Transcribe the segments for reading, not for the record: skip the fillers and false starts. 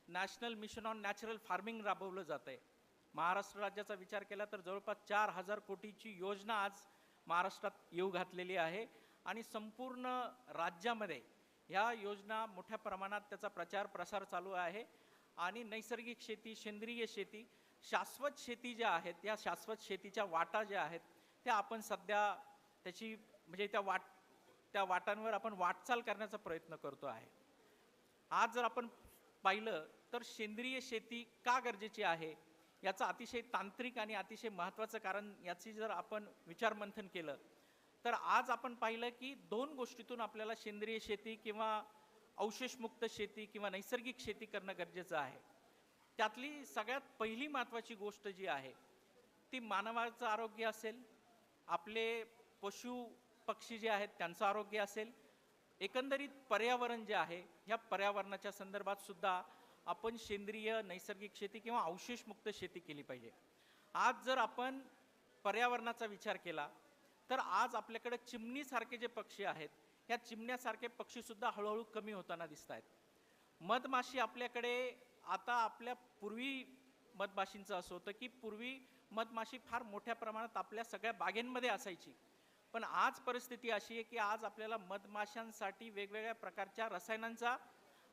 National mission on natural farming राबवलं जात आहे. महाराष्ट्र राज्याचा विचार केला तर जवळपास 4,000 कोटीची योजना आज महाराष्ट्रात येऊ घातलेली आहे आणि संपूर्ण राज्यामध्ये ह्या योजना मोठ्या प्रमाणात त्याचा प्रचार प्रसार चालू आहे. आणि नैसर्गिक शेती, सेंद्रिय शेती, शाश्वत शेती ज्या आहेत या शाश्वत शेतीच्या वाटा ज्या आहेत त्या आपण सध्या त्याची म्हणजे त्या वाटांवर आपण वाटचाल करण्याचा प्रयत्न करतो आहे. आज जर आपण पाहिलं तर सेंद्रिय शेती का गरजेची आहे याचं अतिशय तांत्रिक आणि अतिशय महत्त्वाचं कारण याची जर आपण विचारमंथन केलं तर आज आपण पाहिलं की दोन गोष्टीतून आपल्याला सेंद्रिय शेती किंवा अवशेषमुक्त शेती किंवा नैसर्गिक शेती करणं गरजेचं आहे. त्यातली सगळ्यात पहिली महत्त्वाची गोष्ट जी आहे ती मानवाचं आरोग्य असेल, आपले पशु पक्षी जे आहेत त्यांचं आरोग्य असेल, एकंदरीत पर्यावरण जे आहे ह्या पर्यावरणाच्या संदर्भात सुद्धा आपण सेंद्रिय नैसर्गिक शेती किंवा अवशेषमुक्त शेती केली पाहिजे. आज जर आपण पर्यावरणाचा विचार केला तर आज आपल्याकडे चिमणीसारखे जे पक्षी आहेत या चिमण्यासारखे पक्षी सुद्धा हळूहळू कमी होताना दिसत आहेत. मधमाशी आपल्याकडे आता आपल्या पूर्वी मधमाशींचं असं होतं की पूर्वी मधमाशी फार मोठ्या प्रमाणात आपल्या सगळ्या बागेंमध्ये असायची, पण आज परिस्थिती अशी आहे की आज आपल्याला मधमाशांसाठी वेगवेगळ्या प्रकारच्या रसायनांचा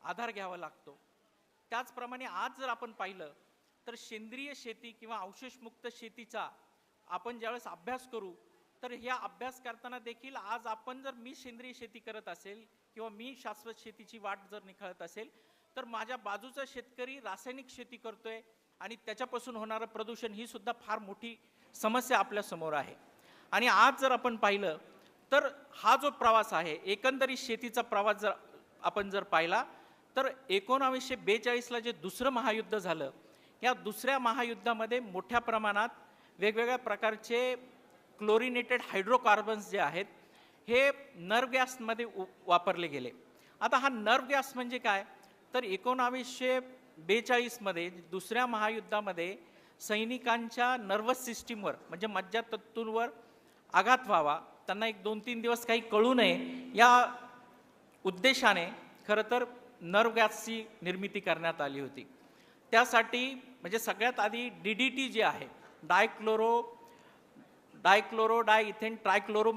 आधार घ्यावा लागतो. त्याचप्रमाणे आज जर आपण पाहिलं तर सेंद्रिय शेती किंवा अवशेषमुक्त शेतीचा आपण ज्यावेळेस अभ्यास करू तर ह्या अभ्यास करताना देखील आज आपण जर मी सेंद्रिय शेती करत असेल किंवा मी शाश्वत शेतीची वाट जर निखळत असेल तर माझ्या बाजूचा शेतकरी रासायनिक शेती करतोय आणि त्याच्यापासून होणारं प्रदूषण ही सुद्धा फार मोठी समस्या आपल्या समोर आहे. आणि आज जर आपण पाहिलं तर हा जो प्रवास आहे एकंदरीत शेतीचा प्रवास जर आपण पाहिला तर 1942ला जे दुसरं महायुद्ध झालं या दुसऱ्या महायुद्धामध्ये मोठ्या प्रमाणात वेगवेगळ्या प्रकारचे क्लोरिनेटेड हायड्रोकार्बन्स जे आहेत हे नर्व्ह गॅसमध्ये वापरले गेले. आता हा नर्व्ह गॅस म्हणजे काय तर 1942मध्ये दुसऱ्या महायुद्धामध्ये सैनिकांच्या नर्वस सिस्टीमवर म्हणजे मज्जातंतूंवर आघात व्हावा, त्यांना 1-2-3 दिवस काही कळू नये या उद्देशाने खरं तर नर्व्ह गॅसची निर्मिती करण्यात आली होती. त्यासाठी म्हणजे सगळ्यात आधी DDT जे आहे डायइथेन ट्रायक्लोरो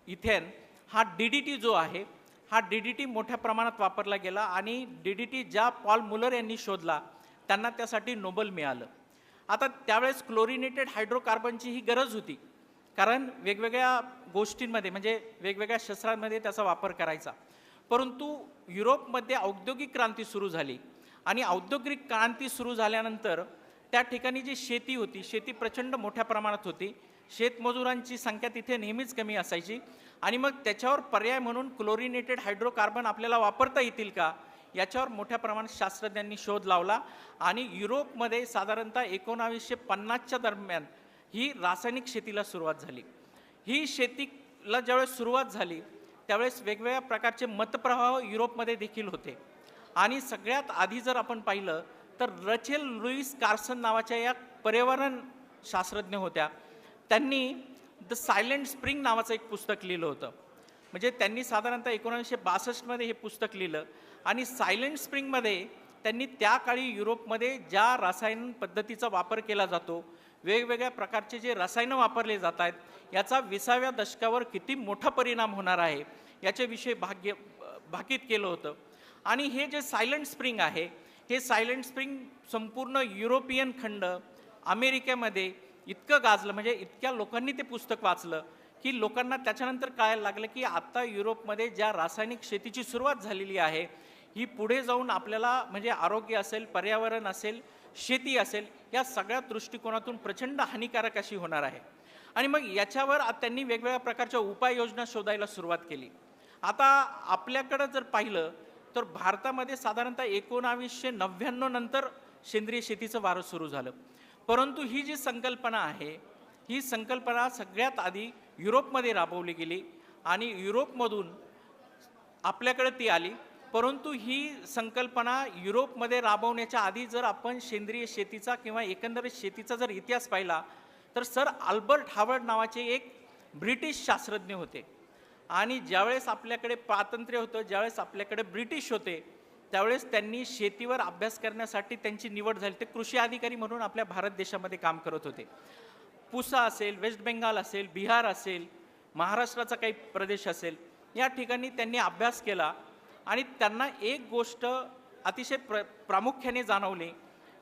इथेन हा DDT जो आहे हा DDT मोठ्या प्रमाणात वापरला गेला आणि DDT ज्या पॉल मुलर यांनी शोधला त्यांना त्यासाठी नोबेल मिळालं. आता त्यावेळेस क्लोरिनेटेड हायड्रोकार्बनची ही गरज होती कारण वेगवेगळ्या गोष्टींमध्ये म्हणजे वेगवेगळ्या शस्त्रांमध्ये त्याचा वापर करायचा. परंतु युरोपमध्ये औद्योगिक क्रांती सुरू झाली आणि औद्योगिक क्रांती सुरू झाल्यानंतर त्या ठिकाणी जी शेती होती शेती प्रचंड मोठ्या प्रमाणात होती, शेतमजुरांची संख्या तिथे नेहमीच कमी असायची आणि मग त्याच्यावर पर्याय म्हणून क्लोरिनेटेड हायड्रोकार्बन आपल्याला वापरता येतील का याच्यावर मोठ्या प्रमाणात शास्त्रज्ञांनी शोध लावला आणि युरोपमध्ये साधारणतः 1950च्या दरम्यान ही रासायनिक शेतीला सुरुवात झाली. ही शेतीला ज्यावेळेस सुरुवात झाली त्यावेळेस वेगवेगळ्या प्रकारचे मतप्रवाह युरोपमध्ये देखील होते आणि सगळ्यात आधी जर आपण पाहिलं तर रचेल लुईस कार्सन नावाच्या या पर्यावरण शास्त्रज्ञ होत्या. त्यांनी द सायलेंट स्प्रिंग नावाचं एक पुस्तक लिहिलं होतं. म्हणजे त्यांनी साधारणतः 1962मध्ये हे पुस्तक लिहिलं आणि सायलेंट स्प्रिंगमध्ये त्यांनी त्या काळी युरोपमध्ये ज्या रसायन पद्धतीचा वापर केला जातो, वेगवेगळ्या प्रकारचे जे रसायनं वापरले जात आहेत याचा 20व्या दशकावर किती मोठा परिणाम होणार आहे याच्याविषयी भाकीत केलं होतं. आणि हे जे सायलेंट स्प्रिंग आहे हे सायलेंट स्प्रिंग संपूर्ण युरोपियन खंड अमेरिकेमध्ये इतकं गाजलं म्हणजे इतक्या लोकांनी ते पुस्तक वाचलं की लोकांना त्याच्यानंतर कळायला लागलं की आता युरोपमध्ये ज्या रासायनिक शेतीची सुरुवात झालेली आहे ही पुढे जाऊन आपल्याला म्हणजे आरोग्य असेल, पर्यावरण असेल, शेती असेल या सगळ्या दृष्टिकोनातून प्रचंड हानिकारक अशी होणार आहे. आणि मग याच्यावर त्यांनी वेगवेगळ्या प्रकारच्या उपाययोजना शोधायला सुरुवात केली. आता आपल्याकडं जर पाहिलं तर भारतामध्ये साधारणतः 1999 नंतर सेंद्रिय शेतीचं वारं सुरू झालं. परंतु ही जी संकल्पना आहे ही संकल्पना सगळ्यात आधी युरोपमध्ये राबवली गेली आणि युरोपमधून आपल्याकडे ती आली. परंतु ही संकल्पना युरोपमध्ये राबवण्याच्या आधी जर आपण सेंद्रिय शेतीचा किंवा एकंदरीत शेतीचा जर इतिहास पाहिला तर सर अल्बर्ट हावर्ड नावाचे एक ब्रिटिश शास्त्रज्ञ होते आणि ज्यावेळेस आपल्याकडे स्वातंत्र्य होतं, ज्यावेळेस आपल्याकडे ब्रिटिश होते त्यावेळेस त्यांनी शेतीवर अभ्यास करण्यासाठी त्यांची निवड झाली. ते कृषी अधिकारी म्हणून आपल्या भारत देशामध्ये काम करत होते. पुसा असेल, वेस्ट बेंगाल असेल, बिहार असेल, महाराष्ट्राचा काही प्रदेश असेल, या ठिकाणी त्यांनी अभ्यास केला आणि त्यांना एक गोष्ट अतिशय प्रामुख्याने जाणवली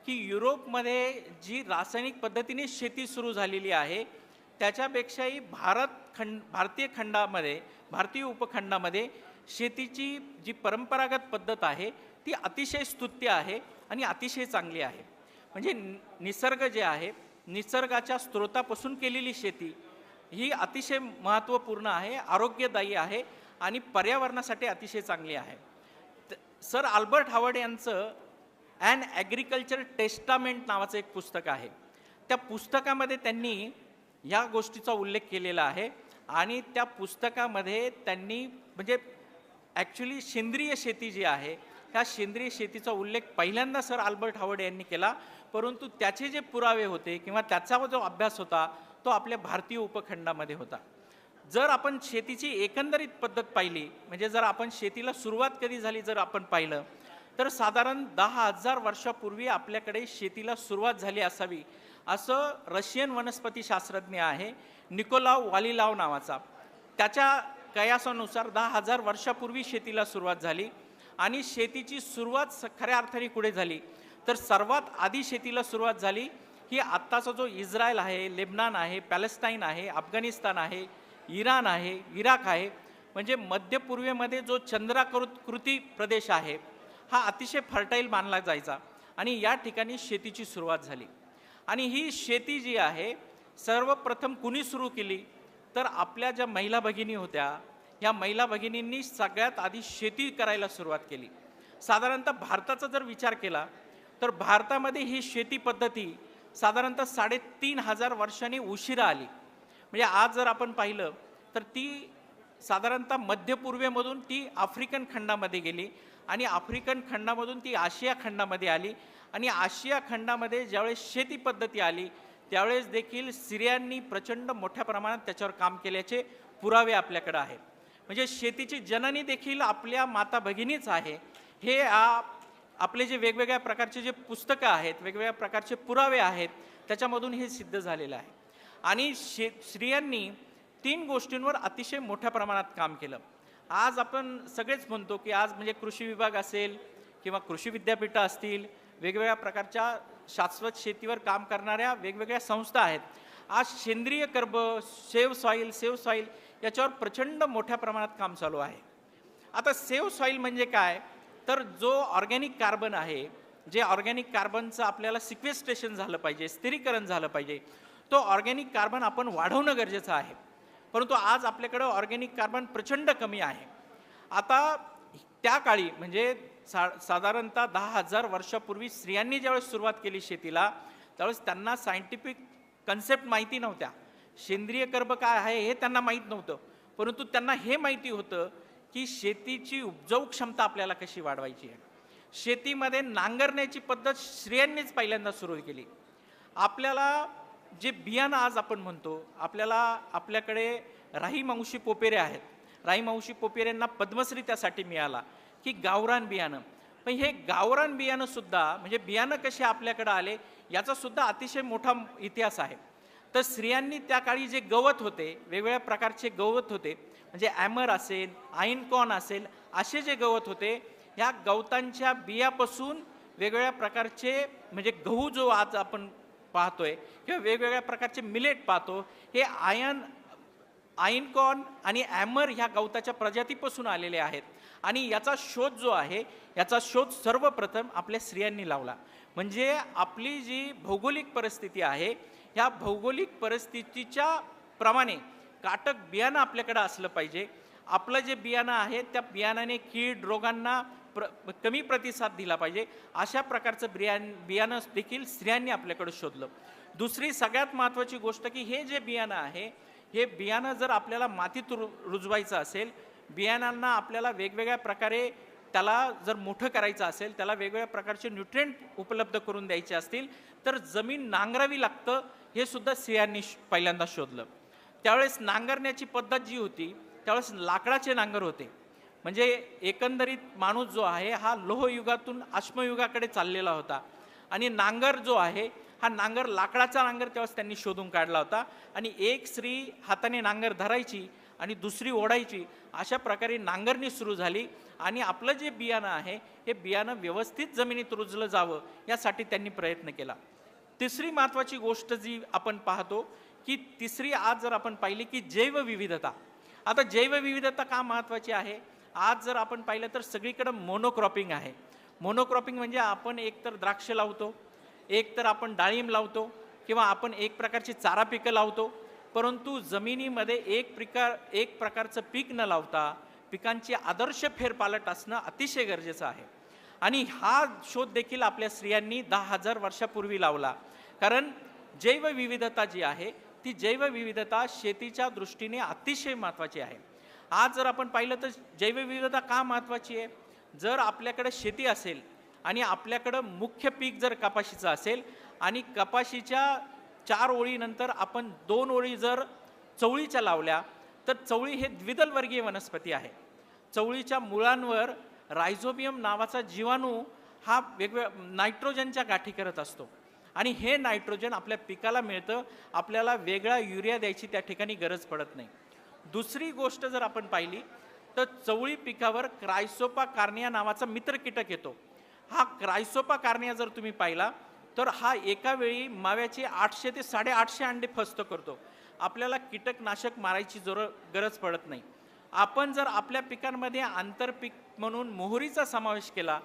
की युरोपमध्ये जी रासायनिक पद्धतीने शेती सुरू झालेली आहे त्याच्यापेक्षाही भारतीय खंडामध्ये, भारतीय उपखंडामध्ये शेतीची जी परंपरागत पद्धत आहे ती अतिशय स्तुत्य आहे आणि अतिशय चांगली आहे. म्हणजे निसर्ग जे आहे, निसर्गाच्या स्रोतापासून केलेली शेती ही अतिशय महत्त्वपूर्ण आहे, आरोग्यदायी आहे आणि पर्यावरणासाठी अतिशय चांगली आहे. सर अल्बर्ट हावर्ड यांचं ॲन ॲग्रिकल्चर टेस्टामेंट नावाचं एक पुस्तक आहे. त्या पुस्तकामध्ये त्यांनी या गोष्टीचा उल्लेख केलेला आहे आणि त्या पुस्तकामध्ये त्यांनी म्हणजे ॲक्च्युली सेंद्रिय शेती जी आहे ह्या सेंद्रिय शेतीचा उल्लेख पहिल्यांदा सर अल्बर्ट हावर्ड यांनी केला, परंतु त्याचे जे पुरावे होते किंवा त्याचा जो अभ्यास होता तो आपल्या भारतीय उपखंडामध्ये होता. जर आपण शेतीची एकंदरीत पद्धत पाहिली, म्हणजे जर आपण शेतीला सुरुवात कधी झाली जर आपण पाहिलं तर साधारण 10,000 वर्षापूर्वी आपल्याकडे शेतीला सुरुवात झाली असावी असं रशियन वनस्पतीशास्त्रज्ञ आहे निकोलाव वालिलाव नावाचा. त्याच्या कयासानुसार 10,000 वर्षापूर्वी शेतीला सुरुवात झाली आणि शेतीची सुरुवात खऱ्या अर्थाने कुठे झाली तर सर्वात आधी शेतीला सुरुवात झाली ही आत्ताचा जो इस्रायल आहे, लेबनान आहे, पॅलेस्टाईन आहे, अफगाणिस्तान आहे, इराण आहे, इराक आहे, म्हणजे मध्य पूर्वेमध्ये जो चंद्राकृती प्रदेश आहे हा अतिशय फर्टाईल मानला जायचा आणि या ठिकाणी शेतीची सुरुवात झाली. आणि ही शेती जी आहे सर्वप्रथम कुणी सुरू केली तर आपल्या ज्या महिला भगिनी होत्या ह्या महिला भगिनींनी सगळ्यात आधी शेती करायला सुरुवात केली. साधारणतः भारताचा जर विचार केला तर भारतामध्ये ही शेती पद्धती साधारणतः 3,500 वर्षांनी उशिरा आली. म्हणजे आज जर आपण पाहिलं तर ती साधारणतः मध्य पूर्वेमधून ती आफ्रिकन खंडामध्ये गेली आणि आफ्रिकन खंडामधून ती आशिया खंडामध्ये आली आणि आशिया खंडामध्ये ज्यावेळेस शेती पद्धती आली त्यावेळेस देखील स्त्रियांनी प्रचंड मोठ्या प्रमाणात त्याच्यावर काम केल्याचे पुरावे आपल्याकडे आहेत. म्हणजे शेतीची जननी देखील आपल्या माता भगिनीच आहे. हे आपले जे वेगवेगळ्या प्रकारचे जे पुस्तकं आहेत, वेगवेगळ्या प्रकारचे पुरावे आहेत त्याच्यामधून हे सिद्ध झालेलं आहे. आणि स्त्रियांनी 3 गोष्टींवर अतिशय मोठ्या प्रमाणात काम केलं. आज आपण सगळेच म्हणतो की आज म्हणजे कृषी विभाग असेल किंवा कृषी विद्यापीठं असतील, वेगवेगळ्या प्रकारच्या शाश्वत शेतीवर काम करणाऱ्या वेगवेगळ्या संस्था आहेत. आज सेंद्रिय कर्ब, सेव्ह सॉईल याच्यावर प्रचंड मोठ्या प्रमाणात काम चालू आहे. आता सेव्ह सॉईल म्हणजे काय तर जो ऑर्गॅनिक कार्बन आहे, जे ऑर्गॅनिक कार्बनचं आपल्याला सिक्वेस्ट्रेशन झालं पाहिजे, स्थिरीकरण झालं पाहिजे, तो ऑर्गॅनिक कार्बन आपण वाढवणं गरजेचं आहे. परंतु आज आपल्याकडं ऑर्गॅनिक कार्बन प्रचंड कमी आहे. आता त्या काळी म्हणजे साधारणतः 10,000 वर्षापूर्वी स्त्रियांनी ज्यावेळेस सुरुवात केली शेतीला त्यावेळेस त्यांना सायंटिफिक कन्सेप्ट माहिती नव्हत्या. सेंद्रिय कर्ब काय आहे हे त्यांना माहीत नव्हतं, परंतु त्यांना हे माहिती होतं की शेतीची उपजाऊ क्षमता आपल्याला कशी वाढवायची आहे. शेतीमध्ये नांगरण्याची पद्धत स्त्रियांनीच पहिल्यांदा सुरू केली. आपल्याला जे बियाणं आज आपण म्हणतो, आपल्याकडे राहीमावशी पोपेरे आहेत. राहीमावशी पोपेरेंना पद्मश्री त्यासाठी मिळाला की गावरान बियाणं. पण हे गावरान बियाणं सुद्धा म्हणजे बियाणं कसे आपल्याकडे आले याचा सुद्धा अतिशय मोठा इतिहास आहे. तर स्त्रियांनी त्या काळी जे गवत होते, वेगवेगळ्या प्रकारचे गवत होते, म्हणजे ॲमर असेल, आईनकॉर्न असेल, असे जे गवत होते ह्या गवतांच्या बियापासून वेगवेगळ्या प्रकारचे म्हणजे गहू जो आज आपण पाहतोय किंवा वेगवेगळ्या प्रकारचे मिलेट पाहतो, हे आईनकॉर्न आणि ॲमर ह्या गवताच्या प्रजातीपासून आलेले आहेत. आणि याचा शोध जो आहे याचा शोध सर्वप्रथम आपल्या स्त्रियांनी लावला. म्हणजे आपली जी भौगोलिक परिस्थिती आहे ह्या भौगोलिक परिस्थितीच्या प्रमाणे काटक बियाणं आपल्याकडे असलं पाहिजे. आपलं जे बियाणं आहे त्या बियाणाने कीड रोगांना कमी प्रतिसाद दिला पाहिजे. अशा प्रकारचं बियाणं देखील स्त्रियांनी आपल्याकडे शोधलं. दुसरी सगळ्यात महत्त्वाची गोष्ट की हे जे बियाणं आहे हे बियाणं जर आपल्याला मातीत रुजवायचं असेल, बियाणांना आपल्याला वेगवेगळ्या प्रकारे त्याला जर मोठं करायचं असेल, त्याला वेगवेगळ्या प्रकारचे न्यूट्रिएंट उपलब्ध करून द्यायचे असतील तर जमीन नांगरावी लागतं, हे सुद्धा स्त्रियांनी पहिल्यांदा शोधलं. त्यावेळेस नांगरण्याची पद्धत जी होती त्यावेळेस लाकडाचे नांगर होते. म्हणजे एकंदरीत माणूस जो आहे हा लोहयुगातून अश्मयुगाकडे चाललेला होता आणि नांगर जो आहे हा नांगर लाकडाचा नांगर तेव्हाच त्यांनी शोधून काढला होता आणि एक स्त्री हाताने नांगर धरायची आणि दुसरी ओढायची, अशा प्रकारे नांगरणी सुरू झाली आणि आपलं जे बियाणं आहे हे बियाणं व्यवस्थित जमिनीत रुजलं जावं यासाठी त्यांनी प्रयत्न केला. तिसरी महत्त्वाची गोष्ट जी आपण पाहतो की तिसरी आज जर आपण पाहिली की जैवविविधता. आता जैवविविधता का महत्त्वाची आहे? आज जर आपण पाहिलं तर सगळीकडे मोनोक्रॉपिंग आहे. मोनोक्रॉपिंग म्हणजे आपण एकतर द्राक्ष लावतो, एकतर आपण डाळिंब लावतो किंवा आपण एक प्रकारची चारा पिकं लावतो, परंतु जमिनीमध्ये एक प्रकारचं पीक न लावता पिकांची आदर्श फेरपालट असणं अतिशय गरजेचं आहे. आणि हा शोध देखील आपल्या स्त्रियांनी 10,000 वर्षापूर्वी लावला. कारण जैवविविधता जी आहे ती जैवविविधता शेतीच्या दृष्टीने अतिशय महत्त्वाची आहे. आज जर आपण पाहिलं तर जैवविविधता का महत्त्वाची आहे? जर आपल्याकडे शेती असेल आणि आपल्याकडं मुख्य पीक जर कपाशीचं असेल आणि कपाशीच्या 4 ओळीनंतर आपण 2 ओळी जर चवळीच्या लावल्या तर चवळी हे द्विदल वर्गीय वनस्पती आहे. चवळीच्या मुळांवर रायझोबियम नावाचा जीवाणू हा नायट्रोजनच्या गाठी करत असतो आणि हे नायट्रोजन आपल्या पिकाला मिळतं. आपल्याला वेगळा युरिया द्यायची त्या ठिकाणी गरज पडत नाही. दुसरी गोष्ट जर आपण पाहिली तर चवळी पिकावर क्रायसोपा कार्निया नावाचा मित्र कीटक येतो. हा क्रायसोपा कार्निया जर तुम्ही पाहिला तर हा एका वेळी माव्याचे 800 ते 850 अंडे फस्त करतो. आपल्याला कीटकनाशक मारायची गरज पडत नाही. आपण जर आपल्या पिकांमध्ये आंतरपीक म्हणून मोहरीचा समावेश केला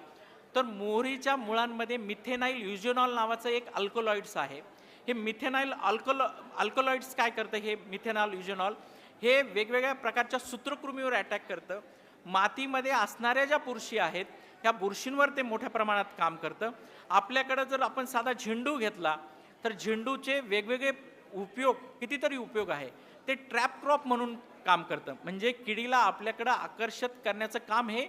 तर मोहरीच्या मुळांमध्ये मिथेनाइल युजोनॉल नावाचं एक अल्कलॉइड्स आहे. हे मिथेनाइल अल्कलॉइड्स काय करतं? हे मिथेनॉल युजोनॉल हे वेगवेगळ्या प्रकारच्या सूत्रकृमीवर अटॅक करतं. मातीमध्ये असणाऱ्या ज्या बुरशी आहेत ह्या बुरशींवर ते मोठ्या प्रमाणात काम करतं. आपल्याकडं जर आपण साधा झेंडू घेतला तर झेंडूचे वेगवेगळे उपयोग, कितीतरी उपयोग आहे. ते ट्रॅप क्रॉप म्हणून काम करतं, म्हणजे किडीला आपल्याकडं आकर्षित करण्याचं काम हे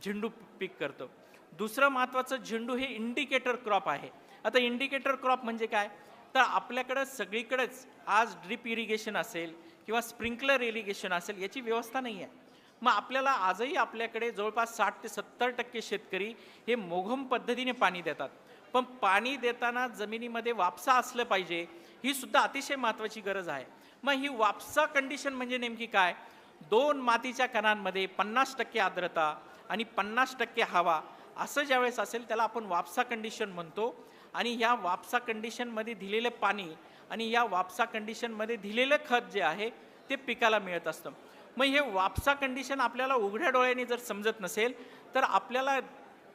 झेंडू पीक करतं. दुसरं महत्त्वाचं, झेंडू हे इंडिकेटर क्रॉप आहे. आता इंडिकेटर क्रॉप म्हणजे काय? तर आपल्याकडं सगळीकडेच आज ड्रिप इरिगेशन असेल किंवा स्प्रिंकलर इरिगेशन असेल याची व्यवस्था नाही आहे. मग आपल्याला आजही आपल्याकडे जवळपास 60 ते 70% शेतकरी हे मोघम पद्धतीने पाणी देतात. पण पाणी देताना जमिनीमध्ये वापसा असलं पाहिजे, ही सुद्धा अतिशय महत्त्वाची गरज आहे. मग ही वापसा कंडिशन म्हणजे नेमकी काय? 2 मातीच्या कणांमध्ये 50% आर्द्रता आणि 50% हवा असं ज्यावेळेस असेल त्याला आपण वापसा कंडिशन म्हणतो. आणि ह्या वापसा कंडिशनमध्ये दिलेलं पाणी आणि या वापसा कंडिशनमध्ये दिलेलं खत जे आहे ते पिकाला मिळत असतं. मग हे वापसा कंडिशन आपल्याला उघड्या डोळ्यांनी जर समजत नसेल तर आपल्याला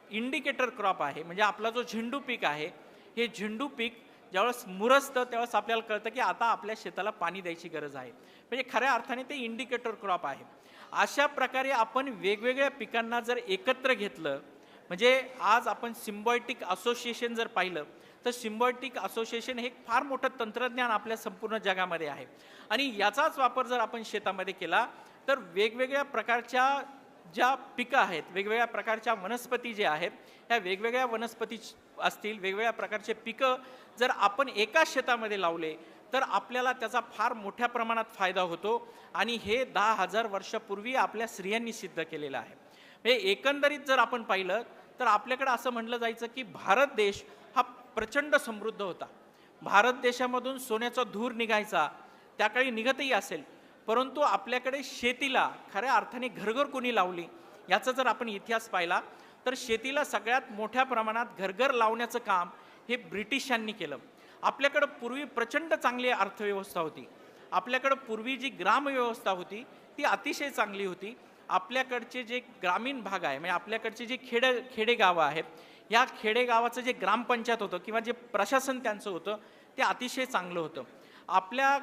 इंडिकेटर क्रॉप आहे, म्हणजे आपला जो झेंडू पीक आहे, हे झेंडू पीक ज्यावेळेस मुरसतं त्यावेळेस आपल्याला कळतं की आता आपल्या शेताला पाणी द्यायची गरज आहे. म्हणजे खऱ्या अर्थाने ते इंडिकेटर क्रॉप आहे. अशा प्रकारे आपण वेगवेगळ्या पिकांना जर एकत्र घेतलं, म्हणजे आज आपण सिम्बायोटिक असोसिएशन जर पाहिलं तर सिम्बायोटिक असोसिएशन हे फार मोठं तंत्रज्ञान आपल्या संपूर्ण जगामध्ये आहे. आणि याचाच वापर जर आपण शेतामध्ये केला तर वेगवेगळ्या प्रकारच्या ज्या पिकं आहेत, वेगवेगळ्या प्रकारच्या वनस्पती जे आहेत, ह्या वेगवेगळ्या वनस्पती असतील, वेगवेगळ्या प्रकारचे पिकं जर आपण एका शेतामध्ये लावले तर आपल्याला त्याचा फार मोठ्या प्रमाणात फायदा होतो. आणि हे 10,000 वर्षापूर्वी आपल्या स्त्रियांनी सिद्ध केलेलं आहे. म्हणजे एकंदरीत जर आपण पाहिलं तर आपल्याकडे असं म्हटलं जायचं की भारत देश हा प्रचंड समृद्ध होता. भारत देशामधून सोन्याचा धूर निघायचा, त्याकाळी निघतही असेल, परंतु आपल्याकडे शेतीला खऱ्या अर्थाने घरघर कोणी लावली याचा जर आपण इतिहास पाहिला तर शेतीला सगळ्यात मोठ्या प्रमाणात घरघर लावण्याचं काम हे ब्रिटिशांनी केलं. आपल्याकडं पूर्वी प्रचंड चांगली अर्थव्यवस्था होती. आपल्याकडं पूर्वी जी ग्रामव्यवस्था होती ती अतिशय चांगली होती. आपल्याकडचे जे ग्रामीण भाग आहे, म्हणजे आपल्याकडचे जे खेडेगावं आहेत, या खेडेगावाचं जे ग्रामपंचायत होतं किंवा जे प्रशासन त्यांचं होतं ते अतिशय चांगलं होतं. आपल्या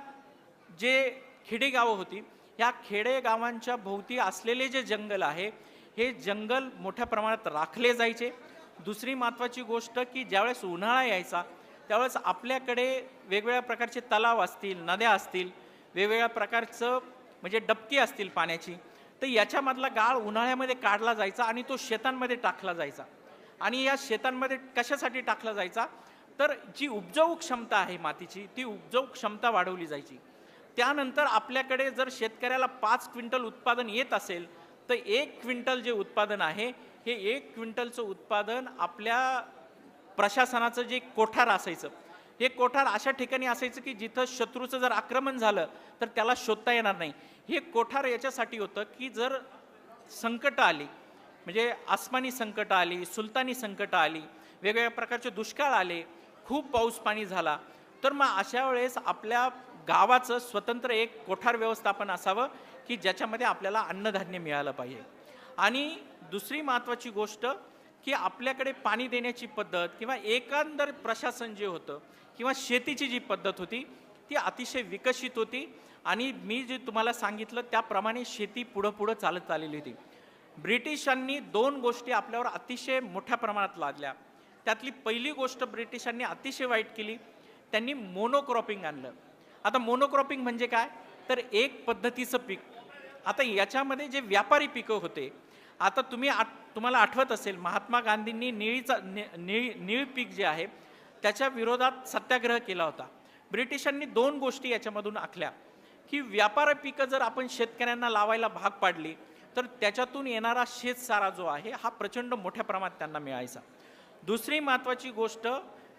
जे खेडेगावं होती या खेडेगावांच्या भोवती असलेले जे जंगल आहे हे जंगल मोठ्या प्रमाणात राखले जायचे. दुसरी महत्त्वाची गोष्ट की ज्यावेळेस उन्हाळा यायचा त्यावेळेस आपल्याकडे वेगवेगळ्या प्रकारचे तलाव असतील, नद्या असतील, वेगवेगळ्या प्रकारचं म्हणजे डबकी असतील पाण्याची, तर याच्यामधला गाळ उन्हाळ्यामध्ये काढला जायचा आणि तो शेतांमध्ये टाकला जायचा. आणि या शेतांमध्ये कशासाठी टाकला जायचा? तर जी उपजाऊ क्षमता आहे मातीची ती उपजाऊ क्षमता वाढवली जायची. त्यानंतर आपल्याकडे जर शेतकऱ्याला 5 क्विंटल उत्पादन येत असेल तर 1 क्विंटल जे उत्पादन आहे हे 1 क्विंटलचं उत्पादन आपल्या प्रशासनाचं जे कोठार असायचं, हे कोठार अशा ठिकाणी असायचं की जिथं शत्रूचं जर आक्रमण झालं तर त्याला शोधता येणार नाही. हे कोठार याच्यासाठी होतं की जर संकट आली, म्हणजे आसमानी संकट आली, सुलतानी संकट आली, वेगवेगळ्या प्रकारचे दुष्काळ आले, खूप पाऊस पाणी झाला, तर मग अशा वेळेस आपल्या गावाचं स्वतंत्र एक कोठार व्यवस्थापन असावं की ज्याच्यामध्ये आपल्याला अन्नधान्य मिळालं पाहिजे. आणि दुसरी महत्त्वाची गोष्ट की आपल्याकडे पाणी देण्याची पद्धत किंवा एकंदर प्रशासन जे होतं किंवा शेतीची जी पद्धत होती ती अतिशय विकसित होती. आणि मी जे तुम्हाला सांगितलं त्याप्रमाणे शेती पुढं पुढं चालत आलेली होती. ब्रिटिशांनी 2 गोष्टी आपल्यावर अतिशय मोठ्या प्रमाणात लादल्या. त्यातली पहिली गोष्ट ब्रिटिशांनी अतिशय वाईट केली, त्यांनी मोनोक्रॉपिंग आणलं. आता मोनोक्रॉपिंग म्हणजे काय, तर एक पद्धतीचं पीक. आता याच्यामध्ये जे व्यापारी पिकं होते, आता तुम्हाला आठवत असेल महात्मा गांधींनी निळी पीक जे आहे त्याच्या विरोधात सत्याग्रह केला होता. ब्रिटिशांनी 2 गोष्टी याच्यामधून आखल्या की व्यापारी पिकं जर आपण शेतकऱ्यांना लावायला भाग पाडली तर त्याच्यातून येणारा शेतसारा जो आहे हा प्रचंड मोठ्या प्रमाणात त्यांना मिळायचा. दुसरी महत्त्वाची गोष्ट,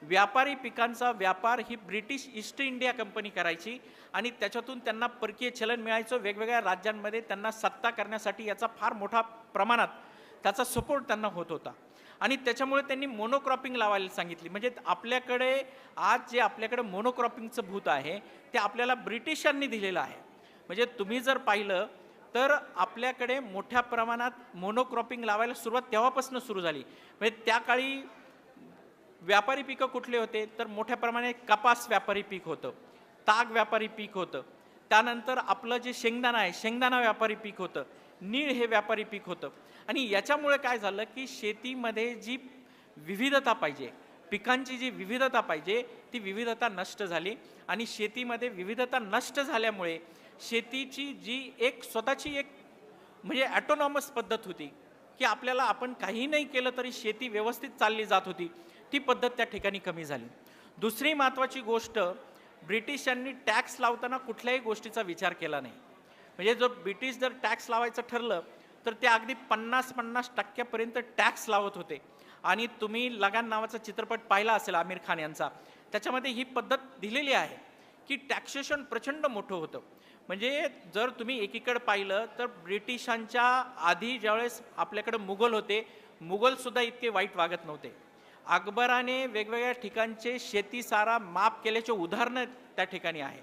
व्यापारी पिकांचा व्यापार ही ब्रिटिश ईस्ट इंडिया कंपनी करायची आणि त्याच्यातून त्यांना परकीय चलन मिळायचं. वेगवेगळ्या राज्यांमध्ये त्यांना सत्ता करण्यासाठी याचा फार मोठा प्रमाणात त्याचा सपोर्ट त्यांना होत होता. आणि त्याच्यामुळे त्यांनी मोनोक्रॉपिंग लावायला सांगितली. म्हणजे आपल्याकडे आज जे आपल्याकडे मोनोक्रॉपिंगचं भूत आहे ते आपल्याला ब्रिटिशांनी दिलेलं आहे. म्हणजे तुम्ही जर पाहिलं तर आपल्याकडे मोठ्या प्रमाणात मोनोक्रॉपिंग लावायला सुरुवात तेव्हापासून सुरू झाली. म्हणजे त्या काळी व्यापारी पिकं कुठले होते, तर मोठ्या प्रमाणात कपास व्यापारी पीक होतं, ताग व्यापारी पीक होतं, त्यानंतर आपलं जे शेंगदाणा आहे शेंगदाणा व्यापारी पीक होतं, नीळ हे व्यापारी पीक होतं. आणि याच्यामुळे काय झालं की शेतीमध्ये जी विविधता पाहिजे, पिकांची जी विविधता पाहिजे ती विविधता नष्ट झाली. आणि शेतीमध्ये विविधता नष्ट झाल्यामुळे शेतीची जी एक स्वतःची एक म्हणजे ॲटोनॉमस पद्धत होती की आपल्याला आपण काही नाही केलं तरी शेती व्यवस्थित चालली जात होती, ती पद्धत त्या ठिकाणी कमी झाली. दुसरी महत्त्वाची गोष्ट, ब्रिटिशांनी टॅक्स लावताना कुठल्याही गोष्टीचा विचार केला नाही. म्हणजे जर ब्रिटिश जर टॅक्स लावायचं ठरलं तर ते अगदी 50% टॅक्स लावत होते. आणि तुम्ही लगान नावाचा चित्रपट पाहिला असेल आमिर खान यांचा, त्याच्यामध्ये ही पद्धत दिलेली आहे की टॅक्सेशन प्रचंड मोठं होतं. म्हणजे जर तुम्ही एकीकडे पाहिलं तर ब्रिटिशांच्या आधी ज्यावेळेस आपल्याकडे मुघल होते, मुघलसुद्धा इतके वाईट वागत नव्हते. अकबराने वेगवेगळ्या ठिकाणचे शेतीसारा माफ केल्याचे उदाहरणं त्या ठिकाणी आहे.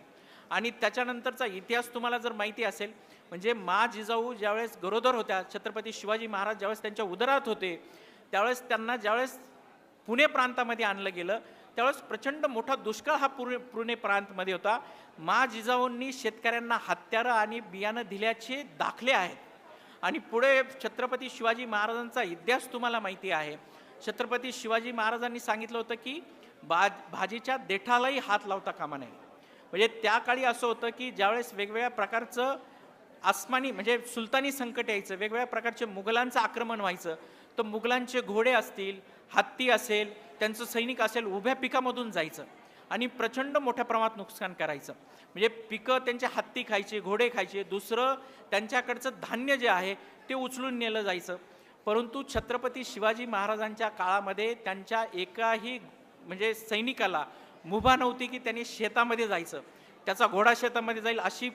आणि त्याच्यानंतरचा इतिहास तुम्हाला जर माहिती असेल, म्हणजे मा जिजाऊ ज्यावेळेस गरोदर होत्या, छत्रपती शिवाजी महाराज ज्यावेळेस त्यांच्या उदरात होते, त्यावेळेस त्यांना ज्यावेळेस पुणे प्रांतामध्ये आणलं गेलं त्यावेळेस प्रचंड मोठा दुष्काळ हा पुणे प्रांतमध्ये होता. मा जिजाऊंनी शेतकऱ्यांना हत्यारं आणि बियाणं दिल्याचे दाखले आहेत. आणि पुढे छत्रपती शिवाजी महाराजांचा इतिहास तुम्हाला माहिती आहे. छत्रपती शिवाजी महाराजांनी सांगितलं होतं की भाजीच्या देठालाही हात लावता कामा नये. म्हणजे त्या काळी असं होतं की ज्यावेळेस वेगवेगळ्या प्रकारचं आसमानी म्हणजे सुलतानी संकट यायचं, वेगवेगळ्या प्रकारचे मुघलांचं आक्रमण व्हायचं, तर मुघलांचे घोडे असतील, हत्ती असेल, त्यांचं सैनिक असेल, उभ्या पिकामधून जायचं आणि प्रचंड मोठ्या प्रमाणात नुकसान करायचं. म्हणजे पिकं त्यांचे हत्ती खायचे, घोडे खायचे. दुसरं त्यांच्याकडचं धान्य जे आहे ते उचलून नेलं जायचं. परंतु छत्रपती शिवाजी महाराजांच्या काळामध्ये त्यांच्या एकाही म्हणजे सैनिकाला मुभा नव्हती की त्यांनी शेतामध्ये जायचं, त्याचा घोडा शेतामध्ये जाईल अशी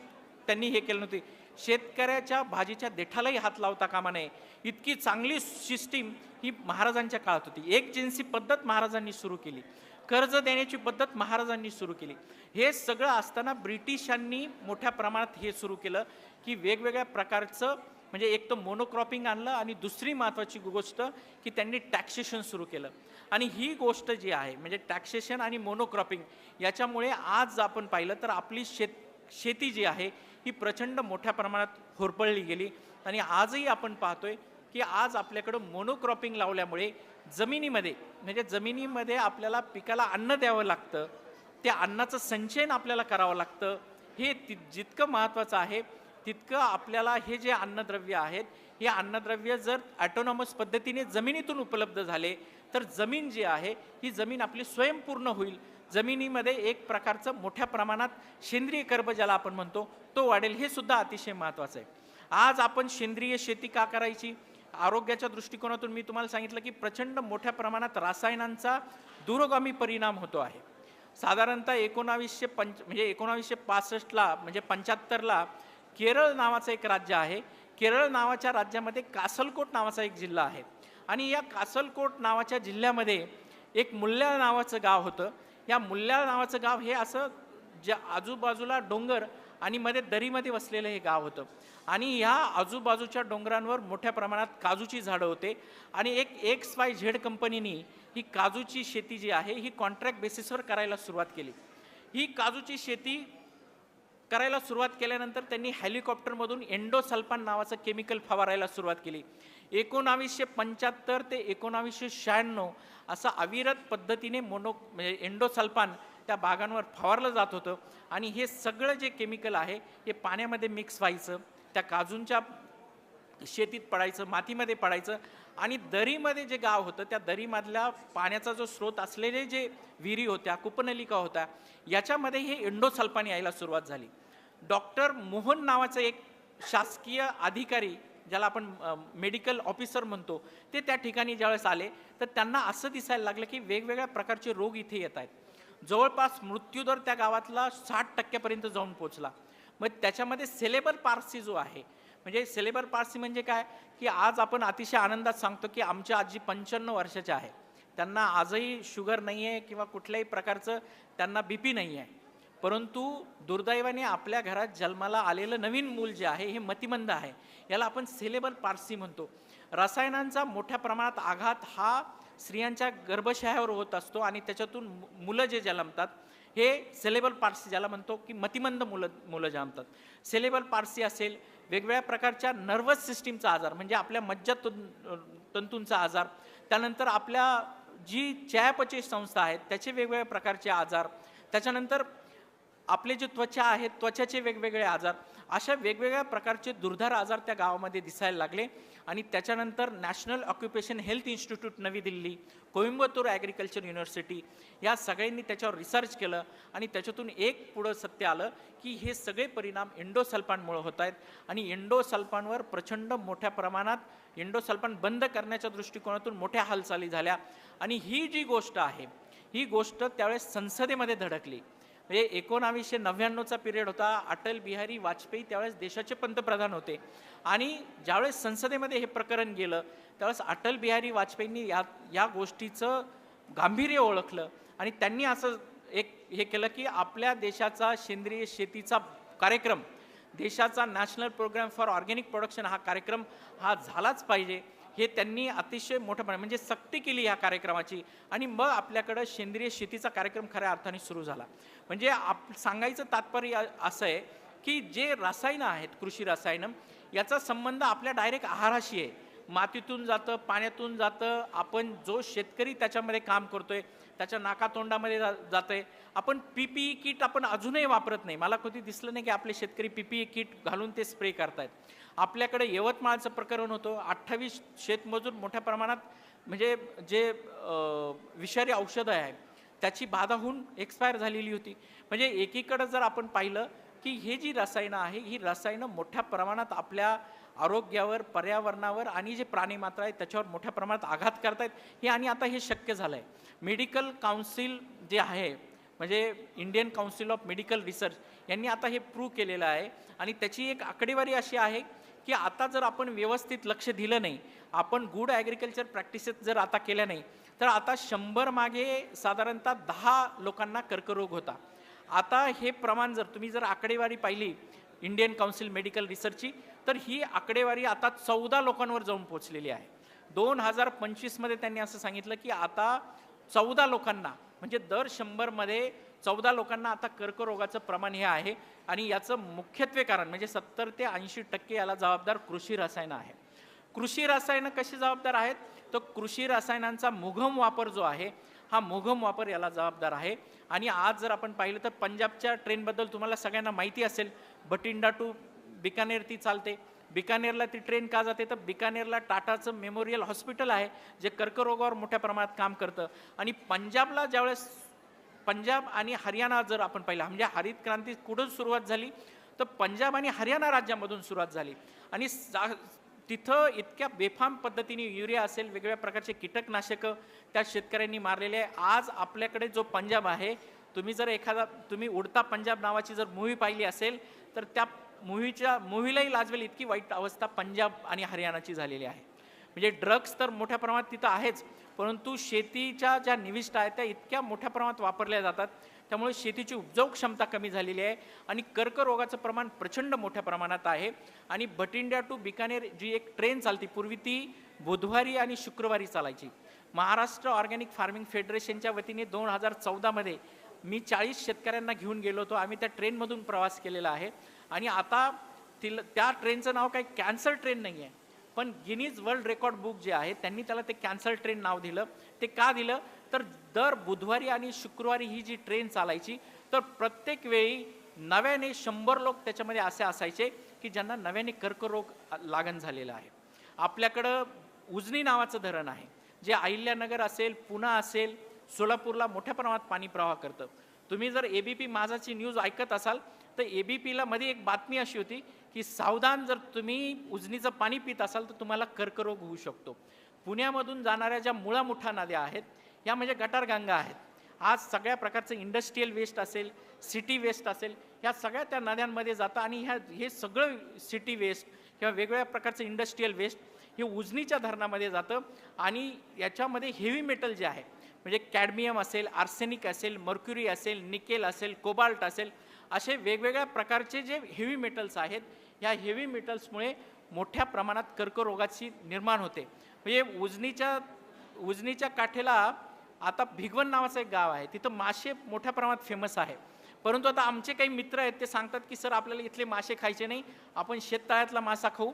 त्यांनी हे केलं नव्हती. शेतकऱ्याच्या भाजीच्या देठालाही हात लावता कामा नये इतकी चांगली सिस्टीम ही महाराजांच्या काळात होती. एक जिन्सी पद्धत महाराजांनी सुरू केली, कर्ज देण्याची पद्धत महाराजांनी सुरू केली. हे सगळं असताना ब्रिटिशांनी मोठ्या प्रमाणात हे सुरू केलं की वेगवेगळ्या प्रकारचं म्हणजे एक तर मोनोक्रॉपिंग आणलं आणि दुसरी महत्त्वाची गोष्ट की त्यांनी टॅक्सेशन सुरू केलं. आणि ही गोष्ट जी आहे म्हणजे टॅक्सेशन आणि मोनोक्रॉपिंग याच्यामुळे आज आपण पाहिलं तर आपली शेती जी आहे ही प्रचंड मोठ्या प्रमाणात होरपळली गेली. आणि आजही आपण पाहतोय की आज आपल्याकडं मोनोक्रॉपिंग लावल्यामुळे जमिनीमध्ये आपल्याला पिकाला अन्न द्यावं लागतं, त्या अन्नाचं संचयन आपल्याला करावं लागतं. हे जितकं महत्त्वाचं आहे तितकं आपल्याला हे जे अन्नद्रव्य आहेत हे अन्नद्रव्य जर ॲटोनॉमस पद्धतीने जमिनीतून उपलब्ध झाले तर जमीन जी आहे ही जमीन आपली स्वयंपूर्ण होईल. जमिनीमध्ये एक प्रकारचं मोठ्या प्रमाणात सेंद्रिय कर्ब ज्याला आपण म्हणतो तो वाढेल. हे सुद्धा अतिशय महत्त्वाचं आहे. आज आपण सेंद्रिय शेती का करायची? आरोग्याच्या दृष्टिकोनातून मी तुम्हाला सांगितलं की प्रचंड मोठ्या प्रमाणात रसायनांचा दूरगामी परिणाम होतो आहे. साधारणतः 1965ला म्हणजे 75ला केरळ नावाचं एक राज्य आहे. केरळ नावाच्या राज्यामध्ये कासलकोट नावाचा एक जिल्हा आहे आणि या कासलकोट नावाच्या जिल्ह्यामध्ये एक मुल्ल्या नावाचं गाव होतं. या मुल्ल्या नावाचं गाव हे असं ज्या आजूबाजूला डोंगर आणि मध्ये दरीमध्ये वसलेलं हे गाव होतं आणि ह्या आजूबाजूच्या डोंगरांवर मोठ्या प्रमाणात काजूची झाडं होते आणि एक XYZ कंपनीनी ही काजूची शेती जी आहे ही कॉन्ट्रॅक्ट बेसिसवर करायला सुरुवात केली. ही काजूची शेती करायला सुरुवात केल्यानंतर त्यांनी हेलिकॉप्टरमधून एंडोसल्फान नावाचं केमिकल फवारायला सुरुवात केली. 1975 ते 1996 असं अविरत पद्धतीने म्हणजे एंडोसल्फान त्या बागांवर फवारलं जात होतं आणि हे सगळं जे केमिकल आहे हे पाण्यामध्ये मिक्स व्हायचं, त्या काजूंच्या शेतीत पडायचं, मातीमध्ये पडायचं आणि दरीमध्ये जे गाव होतं त्या दरीमधल्या पाण्याचा जो स्रोत असलेले जे विहिरी होत्या, कूपनलिका होत्या, याच्यामध्ये हे एंडोसल्फान यायला सुरुवात झाली. डॉक्टर मोहन नावाचं एक शासकीय अधिकारी, ज्याला आपण मेडिकल ऑफिसर म्हणतो, ते त्या ठिकाणी ज्यावेळेस आले तर त्यांना असं दिसायला लागलं की वेगवेगळ्या प्रकारचे रोग इथे येत आहेत. जवळपास मृत्यूदर त्या गावातला 60% जाऊन पोचला. मग त्याच्यामध्ये सेलेबल पार्सी जो आहे, म्हणजे सेलेबल पार्सी म्हणजे काय की आज आपण अतिशय आनंदात सांगतो की आमच्या आजी 55 वर्षाच्या आहे, त्यांना आजही शुगर नाही आहे किंवा कुठल्याही प्रकारचं त्यांना BP नाही आहे. परंतु दुर्दैवाने आपल्या घरात जन्माला आलेलं नवीन मूल जे आहे हे मतिमंद आहे. याला आपण सेलेबल पार्सी म्हणतो. रसायनांचा मोठ्या प्रमाणात आघात हा स्त्रियांच्या गर्भाशयावर होत असतो आणि त्याच्यातून मुलं जे जन्मतात हे सेलेबल पार्सी ज्याला म्हणतो की मतिमंद मुलं जन्मतात. सेलेबल पार्सी असेल, वेगवेगळ्या प्रकारच्या नर्वस सिस्टीमचा आजार म्हणजे आपल्या मज्जातंतूंचा आजार, त्यानंतर आपल्या जी चयापचय संस्था आहेत त्याचे वेगवेगळ्या प्रकारचे आजार, त्याच्यानंतर आपले जे त्वचा आहेत त्वचाचे वेगवेगळे आजार, अशा वेगवेगळ्या प्रकारचे दुर्धर आजार त्या गावामध्ये दिसायला लागले. आणि त्याच्यानंतर नॅशनल ऑक्युपेशन हेल्थ इन्स्टिट्यूट नवी दिल्ली, कोइंबतूर ॲग्रिकल्चर युनिव्हर्सिटी या सगळ्यांनी त्याच्यावर रिसर्च केलं आणि त्याच्यातून एक पुढं सत्य आलं की हे सगळे परिणाम एंडोसल्फानमुळे होत आहेत आणि एंडोसल्फानवर प्रचंड मोठ्या प्रमाणात एंडोसल्फान बंद करण्याच्या दृष्टिकोनातून मोठ्या हालचाली झाल्या. आणि ही जी गोष्ट आहे ही गोष्ट त्यावेळेस संसदेमध्ये धडकली. म्हणजे 1999चा पिरियड होता. अटल बिहारी वाजपेयी त्यावेळेस देशाचे पंतप्रधान होते आणि ज्यावेळेस संसदेमध्ये हे प्रकरण गेलं त्यावेळेस अटल बिहारी वाजपेयींनी या गोष्टीचं गांभीर्य ओळखलं आणि त्यांनी असं हे केलं की आपल्या देशाचा सेंद्रिय शेतीचा कार्यक्रम, देशाचा national programme for organic production हा कार्यक्रम हा झालाच पाहिजे. हे त्यांनी अतिशय मोठं म्हणजे सक्ती केली ह्या कार्यक्रमाची आणि मग आपल्याकडं सेंद्रिय शेतीचा कार्यक्रम खऱ्या अर्थाने सुरू झाला. म्हणजे सांगायचं तात्पर्य असं आहे की जे रसायनं आहेत, कृषी रसायनं, याचा संबंध आपल्या डायरेक्ट आहाराशी आहे. मातीतून जातं, पाण्यातून जातं, आपण जो शेतकरी त्याच्यामध्ये काम करतोय त्याच्या नाकातोंडामध्ये जातंय. आपण PPE किट आपण अजूनही वापरत नाही. मला कधी दिसलं नाही की आपले शेतकरी PPE किट घालून ते स्प्रे करतायत. आपल्याकडे यवतमाळचं प्रकरण होतं. 28 शेतमजूर मोठ्या प्रमाणात म्हणजे जे विषारी औषधं आहेत त्याची बाधा होऊन एक्सपायर झालेली होती. म्हणजे एकीकडे जर आपण पाहिलं की हे जी रसायनं आहे ही रसायनं मोठ्या प्रमाणात आपल्या आरोग्यावर, पर्यावरणावर आणि जे प्राणीमात्र आहेत त्याच्यावर मोठ्या प्रमाणात आघात करतायत हे आणि आता हे शक्य झालं आहे. मेडिकल काउन्सिल जे आहे म्हणजे Indian council of medical research यांनी आता हे प्रूव्ह केलेलं आहे आणि त्याची एक आकडेवारी अशी आहे की आता जर आपण व्यवस्थित लक्ष दिलं नाही, आपण गुड ॲग्रिकल्चर प्रॅक्टिसेस जर आता केल्या नाही तर आता 100 मागे साधारणतः 10 लोकांना कर्करोग होता. आता हे प्रमाण जर आकडेवारी पाहिली इंडियन काउन्सिल मेडिकल रिसर्चची तर ही आकडेवारी आता 14 लोकांवर जाऊन पोहोचलेली आहे. 2025 त्यांनी असं सांगितलं की आता 14 लोकांना म्हणजे दर 100 मध्ये 14 लोकांना आता कर्करोगाचं प्रमाण हे आहे आणि याचं मुख्यत्वे कारण म्हणजे 70 ते 80% याला जबाबदार कृषी रसायनं आहे. कृषी रसायनं कशी जबाबदार आहेत तर कृषी रसायनांचा मुघम वापर जो आहे हा मुघम वापर याला जबाबदार आहे. आणि आज जर आपण पाहिलं तर पंजाबच्या ट्रेनबद्दल तुम्हाला सगळ्यांना माहिती असेल, बठिंडा टू बिकानेर ती चालते. बिकानेरला ती ट्रेन का जाते तर बिकानेरला टाटाचं मेमोरियल हॉस्पिटल आहे जे कर्करोगावर मोठ्या प्रमाणात काम करतं. आणि पंजाबला ज्यावेळेस पंजाब आणि हरियाणा जर आपण पाहिला म्हणजे हरित क्रांती कुठून सुरुवात झाली तर पंजाब आणि हरियाणा राज्यामधून सुरुवात झाली आणि तिथं इतक्या बेफाम पद्धतीने युरिया असेल, वेगवेगळ्या प्रकारचे कीटकनाशकं त्या शेतकऱ्यांनी मारलेले आहे. आज आपल्याकडे जो पंजाब आहे, तुम्ही जर तुम्ही उडता पंजाब नावाची जर मूव्ही पाहिली असेल तर त्या मूव्हीलाही लाजवेल इतकी वाईट अवस्था पंजाब आणि हरियाणाची झालेली आहे. म्हणजे ड्रग्स तर मोठ्या प्रमाणात तिथं आहेच, परंतु शेतीच्या ज्या निविष्ठा आहेत त्या इतक्या मोठ्या प्रमाणात वापरल्या जातात, त्यामुळे शेतीची उपजाऊ क्षमता कमी झालेली आहे आणि कर्करोगाचं प्रमाण प्रचंड मोठ्या प्रमाणात आहे. आणि भटिंडा टू बिकानेर जी एक ट्रेन चालती, पूर्वी ती बुधवारी आणि शुक्रवारी चालायची. महाराष्ट्र ऑर्गॅनिक फार्मिंग फेडरेशनच्या वतीने 2014मध्ये मी 40 शेतकऱ्यांना घेऊन गेलो होतो. आम्ही त्या ट्रेनमधून प्रवास केलेला आहे आणि आता त्या ट्रेनचं नाव काही कॅन्सर ट्रेन नाही आहे, पण गिनीज वर्ल्ड रेकॉर्ड बुक जे आहे त्यांनी त्याला ते कॅन्सर ट्रेन नाव दिलं. ते का दिलं तर दर बुधवारी आणि शुक्रवारी ही जी ट्रेन चालायची, तर प्रत्येक वेळी नव्याने 100 लोक त्याच्यामध्ये असे असायचे की ज्यांना नव्याने कर्करोग लागण झालेला आहे. आपल्याकडं उजनी नावाचं धरण आहे, जे अहिल्यानगर असेल, पुणा असेल, सोलापूरला मोठ्या प्रमाणात पाणी प्रवाह करतं. तुम्ही जर ABP माझाची न्यूज ऐकत असाल तर ABPला मध्ये एक बातमी अशी होती की सावधान, जर तुम्ही उजनीचं पाणी पित असाल तर तुम्हाला कर्करोग होऊ शकतो. पुण्यामधून जाणाऱ्या ज्या मुळामुठा नद्या आहेत या म्हणजे गटारगंगा आहेत. आज सगळ्या प्रकारचं इंडस्ट्रीयल वेस्ट असेल, सिटी वेस्ट असेल, ह्या सगळ्या त्या नद्यांमध्ये जातं आणि हे सगळं सिटी वेस्ट किंवा वेगवेगळ्या प्रकारचं इंडस्ट्रीयल वेस्ट हे उजनीच्या धरणामध्ये जातं आणि याच्यामध्ये हेवी मेटल जे आहे म्हणजे कॅडमियम असेल, आर्सेनिक असेल, मर्क्युरी असेल, निकेल असेल, कोबाल्ट असेल, असे वेगवेगळ्या प्रकारचे जे हेवी मेटल्स आहेत, ह्या हेवी मेटल्समुळे मोठ्या प्रमाणात कर्करोगाची निर्माण होते. म्हणजे उजनीच्या काठेला आता भिगवण नावाचं एक गाव आहे, तिथं मासे मोठ्या प्रमाणात फेमस आहे. परंतु आता आमचे काही मित्र आहेत ते सांगतात की सर आपल्याला इथले मासे खायचे नाही, आपण शेततळ्यातला मासा खाऊ.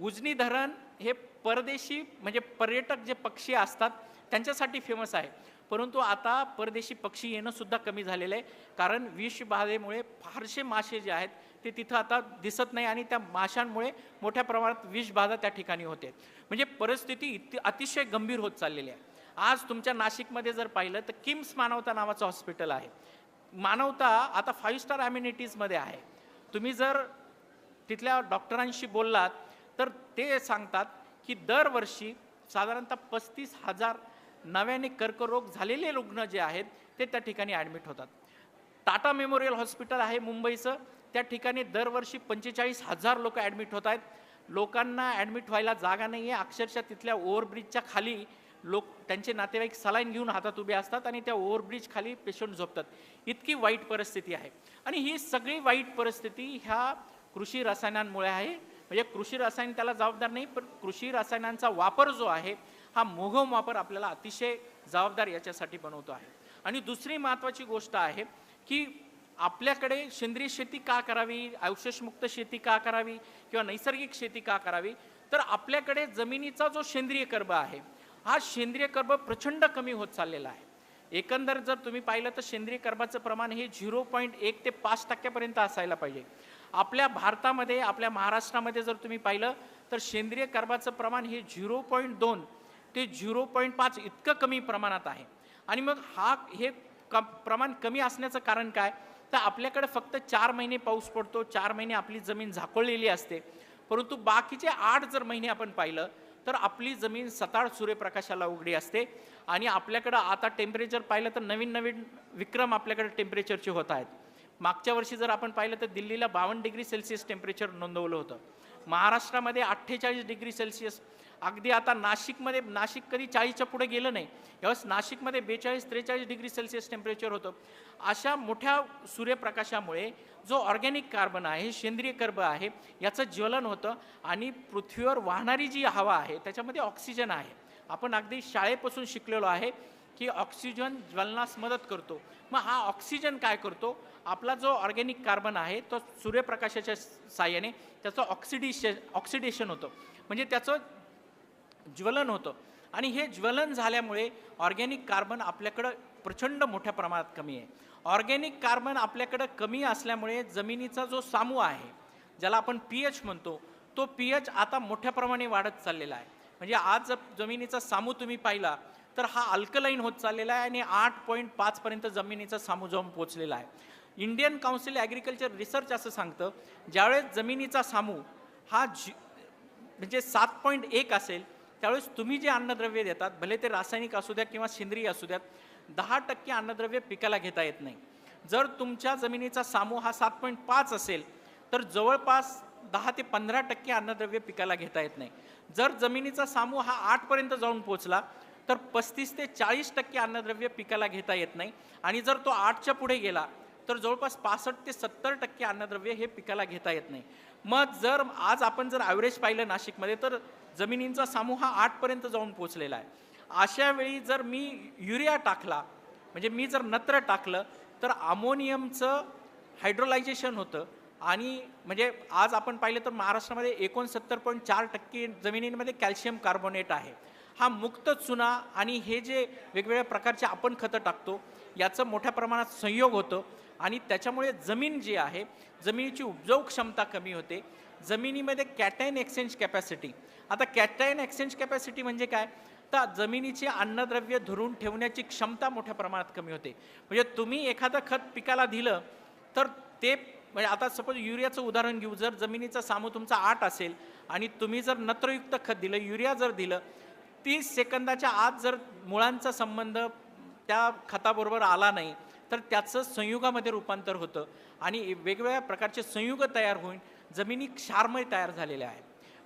उजनी धरण हे परदेशी म्हणजे पर्यटक जे पक्षी असतात त्यांच्यासाठी फेमस आहे, परंतु आता परदेशी पक्षी येणं सुद्धा कमी झालेलं आहे, कारण विषबाधेमुळे फारसे मासे जे आहेत ते तिथं आता दिसत नाही आणि त्या माशांमुळे मोठ्या प्रमाणात विषबाधा त्या ठिकाणी होते. म्हणजे परिस्थिती अतिशय गंभीर होत चाललेली आहे. आज तुमच्या नाशिकमध्ये जर पाहिलं तर किम्स मानवता नावाचं हॉस्पिटल आहे. मानवता आता 5 स्टार अम्युनिटीजमध्ये आहे. तुम्ही जर तिथल्या डॉक्टरांशी बोललात तर ते सांगतात की दरवर्षी साधारणतः 35,000 नव्याने कर्करोग झालेले रुग्ण जे आहेत ते त्या ठिकाणी ॲडमिट होतात. टाटा मेमोरियल हॉस्पिटल आहे मुंबईचं, त्या ठिकाणी दरवर्षी 45,000 लोक ॲडमिट होत आहेत. लोकांना ॲडमिट व्हायला जागा नाही आहे. अक्षरशः तिथल्या ओव्हरब्रिजच्या खाली त्यांचे नातेवाईक सलाईन घेऊन हातात उभे असतात आणि त्या ओव्हरब्रिज खाली पेशंट झोपतात. इतकी वाईट परिस्थिती आहे आणि ही सगळी वाईट परिस्थिती ह्या कृषी रसायनांमुळे आहे. म्हणजे कृषी रसायन त्याला जबाबदार नाही, पण कृषी रसायनांचा वापर जो आहे हा मोघम वापर आपल्याला अतिशय जबाबदार याच्यासाठी बनवतो आहे. आणि दुसरी महत्त्वाची गोष्ट आहे की आपल्याकडे सेंद्रिय शेती का करावी, अवशेषमुक्त शेती का करावी किंवा नैसर्गिक शेती का करावी, तर आपल्याकडे जमिनीचा जो सेंद्रिय कर्ब आहे हा सेंद्रिय कर्ब प्रचंड कमी होत चाललेला आहे. एकंदर जर तुम्ही पाहिलं तर सेंद्रिय कर्बाचं प्रमाण हे 0.1 ते 5% असायला पाहिजे. आपल्या भारतामध्ये, आपल्या महाराष्ट्रामध्ये जर तुम्ही पाहिलं तर सेंद्रिय कर्बाचं प्रमाण हे 0.2 ते 0.5 इतकं कमी प्रमाणात आहे. आणि मग हे प्रमाण कमी असण्याचं कारण काय, तर आपल्याकडे फक्त 4 महिने पाऊस पडतो, 4 महिने आपली जमीन झाकोळलेली असते, परंतु बाकीचे 8 जर महिने आपण पाहिलं तर आपली जमीन सताळ सूर्यप्रकाशाला उघडी असते. आणि आपल्याकडं आता टेम्परेचर पाहिलं तर नवीन विक्रम आपल्याकडे टेम्परेचरचे होत आहेत. मागच्या वर्षी जर आपण पाहिलं तर दिल्लीला 52 डिग्री सेल्सिअस टेम्परेचर नोंदवलं होतं. महाराष्ट्रामध्ये 48 डिग्री सेल्सिअस. अगदी आता नाशिक कधी 40च्या पुढे गेलं नाही, यावेळेस नाशिकमध्ये 42-43 डिग्री सेल्सिअस टेम्परेचर होतं. अशा मोठ्या सूर्यप्रकाशामुळे जो ऑर्गॅनिक कार्बन आहे, सेंद्रिय कर्ब आहे, याचं ज्वलन होतं आणि पृथ्वीवर वाहणारी जी हवा आहे त्याच्यामध्ये ऑक्सिजन आहे. आपण अगदी शाळेपासून शिकलेलो आहे की ऑक्सिजन ज्वलनास मदत करतो. मग हा ऑक्सिजन काय करतो, आपला जो ऑर्गॅनिक कार्बन आहे तो सूर्यप्रकाशाच्या साहाय्याने त्याचं ऑक्सिडेशन होतं, म्हणजे त्याचं ज्वलन होतं. आणि हे ज्वलन झाल्यामुळे ऑर्गॅनिक कार्बन आपल्याकडं प्रचंड मोठ्या प्रमाणात कमी आहे. ऑर्गॅनिक कार्बन आपल्याकडं कमी असल्यामुळे जमिनीचा जो सामू आहे, ज्याला आपण pH म्हणतो, तो pH आता मोठ्या प्रमाणे वाढत चाललेला आहे. म्हणजे आज जर जमिनीचा सामू तुम्ही पाहिला तर हा अल्कलाईन होत चाललेला आहे आणि 8.5 पर्यंत जमिनीचा सामू जाऊन पोहोचलेला आहे. इंडियन काउन्सिल ॲग्रिकल्चर रिसर्च असं सांगतं, ज्यावेळेस जमिनीचा सामू हा म्हणजे 7.1 असेल, त्यावेळेस तुम्ही जे अन्नद्रव्य देतात, भले ते रासायनिक असू द्या किंवा सेंद्रिय असू द्यात, 10% अन्नद्रव्य पिकाला घेता येत नाही. जर तुमच्या जमिनीचा सामू हा 7.5 असेल, तर जवळपास 10 ते 15% अन्नद्रव्य पिकाला घेता येत नाही. जर जमिनीचा सामू हा 8 पर्यंत जाऊन पोहोचला, तर 35 ते 40% अन्नद्रव्य पिकाला घेता येत नाही. आणि जर तो 8च्या पुढे गेला, तर जवळपास 65 ते 70% अन्नद्रव्य हे पिकाला घेता येत नाही. मग जर आज आपण जर ॲव्हरेज पाहिलं नाशिकमध्ये, तर जमिनींचा सामू हा 8 पर्यंत जाऊन पोहोचलेला आहे. अशा वेळी जर मी युरिया टाकला, म्हणजे मी जर नत्र टाकलं, तर अमोनियमचं हायड्रोलायझेशन होतं. आणि म्हणजे आज आपण पाहिलं तर महाराष्ट्रामध्ये 69.4% जमिनींमध्ये कॅल्शियम कार्बोनेट आहे. हा मुक्त चुना आणि हे जे वेगवेगळ्या प्रकारचे आपण खतं टाकतो, याचं मोठ्या प्रमाणात संयोग होतं आणि त्याच्यामुळे जमीन जी आहे, जमिनीची उपजाऊ क्षमता कमी होते. जमिनीमध्ये कॅटायन एक्सचेंज कॅपॅसिटी, आता कॅटायन एक्सचेंज कॅपॅसिटी म्हणजे काय, तर जमिनीची अन्नद्रव्य धरून ठेवण्याची क्षमता मोठ्या प्रमाणात कमी होते. म्हणजे तुम्ही एखादं खत पिकाला दिलं, तर ते म्हणजे आता सपोज युरियाचं उदाहरण घेऊ, जर जमिनीचा सामू तुमचा 8 असेल आणि तुम्ही जर नत्रयुक्त खत दिलं, युरिया जर दिलं, 30 सेकंदाच्या आत जर मुळांचा संबंध त्या खताबरोबर आला नाही, तर त्याचं संयुगामध्ये रूपांतर होतं आणि वेगवेगळ्या प्रकारचे संयुग तयार होऊन जमिनी क्षारमय तयार झालेल्या आहेत.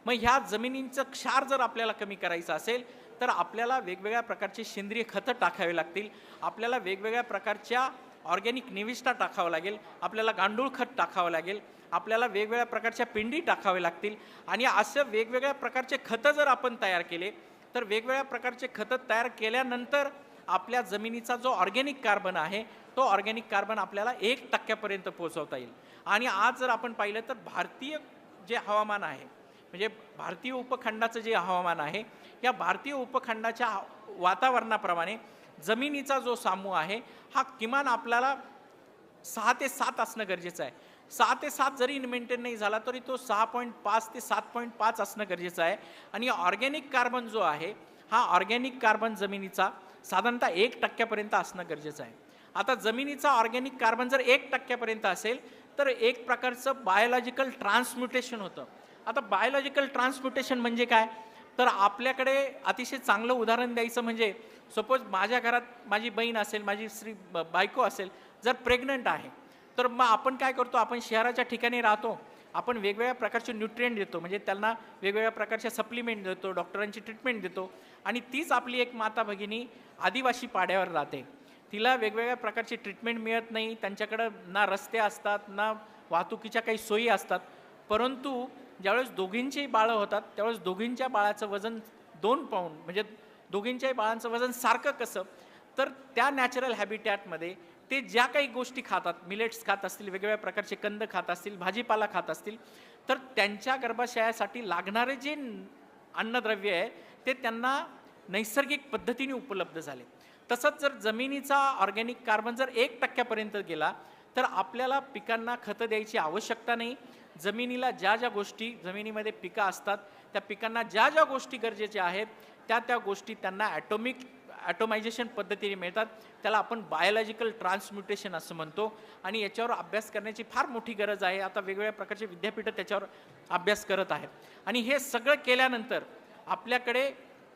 मग ह्या जमिनींचं क्षार जर आपल्याला कमी करायचं असेल, तर आपल्याला वेगवेगळ्या प्रकारचे सेंद्रिय खतं टाकावे लागतील. आपल्याला वेगवेगळ्या प्रकारच्या ऑर्गॅनिक निविष्ठा टाकावं लागेल, आपल्याला गांडूळ खत टाकावं लागेल, आपल्याला वेगवेगळ्या प्रकारच्या पेंडी टाकावे लागतील. आणि असं वेगवेगळ्या प्रकारचे खतं जर आपण तयार केले, तर वेगवेगळ्या प्रकारचे खतं तयार केल्यानंतर आपल्या जमिनीचा जो ऑर्गॅनिक कार्बन आहे, तो ऑर्गॅनिक कार्बन आपल्याला 1% पोहोचवता येईल. आणि आज जर आपण पाहिलं तर भारतीय जे हवामान आहे, म्हणजे भारतीय उपखंडाचं जे हवामान आहे, या भारतीय उपखंडाच्या वातावरणाप्रमाणे जमिनीचा जो सामू आहे, हा किमान आपल्याला 6 ते 7 असणं गरजेचं आहे. 6 ते 7 जरी मेंटेन नाही झाला, तरी तो 6.5 ते 7.5 असणं गरजेचं आहे. आणि ऑर्गॅनिक कार्बन जो आहे, हा ऑर्गॅनिक कार्बन जमिनीचा साधारणतः 1% असणं गरजेचं आहे. आता जमिनीचा ऑर्गॅनिक कार्बन जर 1% असेल, तर एक प्रकारचं बायोलॉजिकल ट्रान्सम्युटेशन होतं. आता बायोलॉजिकल ट्रान्सम्युटेशन म्हणजे काय, तर आपल्याकडे अतिशय चांगलं उदाहरण द्यायचं म्हणजे, सपोज माझ्या घरात माझी बहीण असेल, माझी बायको असेल, जर प्रेग्नंट आहे, तर मग आपण काय करतो, आपण शहराच्या ठिकाणी राहतो, आपण वेगवेगळ्या प्रकारचे न्यूट्रिएंट देतो, म्हणजे त्यांना वेगवेगळ्या प्रकारच्या सप्लिमेंट देतो, डॉक्टरांची ट्रीटमेंट देतो. आणि तीच आपली एक माता भगिनी आदिवासी पाड्यावर राहते, तिला वेगवेगळ्या प्रकारची ट्रीटमेंट मिळत नाही, त्यांच्याकडं ना रस्ते असतात, ना वाहतुकीच्या काही सोयी असतात. परंतु ज्यावेळेस दोघींचेही बाळं होतात, त्यावेळेस दोघींच्या बाळाचं वजन 2 पाऊंड, म्हणजे दोघींच्याही बाळांचं वजन सारखं कसं, तर त्या नॅचरल हॅबिटॅटमध्ये ते ज्या काही गोष्टी खातात, मिलेट्स खात असतील, वेगवेगळ्या प्रकारचे कंद खात असतील, भाजीपाला खात असतील, तर त्यांच्या गर्भाशयासाठी लागणारे जे अन्नद्रव्य आहे, ते त्यांना नैसर्गिक पद्धतीने उपलब्ध झाले. तसंच जर जमिनीचा ऑर्गॅनिक कार्बन जर 1% गेला, तर आपल्याला पिकांना खतं द्यायची आवश्यकता नाही. जमिनीला ज्या ज्या गोष्टी, जमिनीमध्ये पिकं असतात, त्या पिकांना ज्या ज्या गोष्टी गरजेच्या आहेत, त्या गोष्टी त्यांना ॲटोमायझेशन पद्धतीने मिळतात. त्याला आपण बायोलॉजिकल ट्रान्सम्युटेशन असं म्हणतो. आणि याच्यावर अभ्यास करण्याची फार मोठी गरज आहे. आता वेगवेगळ्या प्रकारचे विद्यापीठं त्याच्यावर अभ्यास करत आहेत. आणि हे सगळं केल्यानंतर आपल्याकडे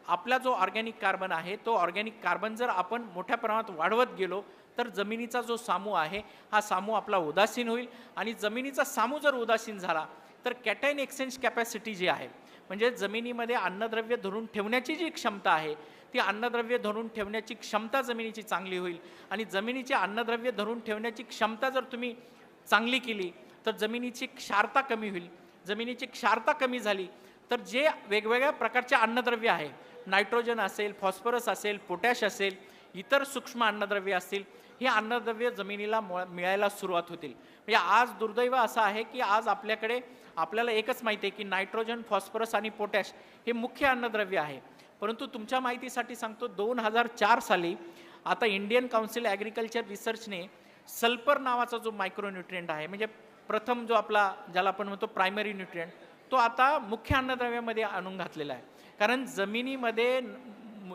आपला जो ऑर्गॅनिक कार्बन आहे, तो ऑर्गॅनिक कार्बन जर आपण मोठ्या प्रमाणात वाढवत गेलो, तर जमिनीचा जो सामू आहे, हा सामू आपला उदासीन होईल. आणि जमिनीचा सामू जर उदासीन झाला, तर कॅटायन एक्सचेंज कॅपॅसिटी जी आहे, म्हणजे जमिनीमध्ये अन्नद्रव्य धरून ठेवण्याची जी क्षमता आहे, ती अन्नद्रव्य धरून ठेवण्याची क्षमता जमिनीची चांगली होईल. आणि जमिनीची अन्नद्रव्य धरून ठेवण्याची क्षमता जर तुम्ही चांगली केली, तर जमिनीची क्षारता कमी होईल. जमिनीची क्षारता कमी झाली, तर जे वेगवेगळ्या प्रकारचे अन्नद्रव्य आहे, नायट्रोजन असेल, फॉस्फरस असेल, पोटॅश असेल, इतर सूक्ष्म अन्नद्रव्य असतील, हे अन्नद्रव्य जमिनीला मिळायला सुरुवात होतील. म्हणजे आज दुर्दैव असं आहे की आज आपल्याला एकच माहिती आहे की नायट्रोजन, फॉस्फरस आणि पोटॅश हे मुख्य अन्नद्रव्य आहे. परंतु तुमच्या माहितीसाठी सांगतो, 2004 साली आता इंडियन काउन्सिल ॲग्रिकल्चर रिसर्चने सल्फर नावाचा जो मायक्रोन्यूट्रिएंट आहे, म्हणजे प्रथम जो आपला ज्याला आपण म्हणतो प्रायमरी न्यूट्रिएंट, तो आता मुख्य अन्नद्रव्यामध्ये आणून घातलेला आहे. कारण जमिनीमध्ये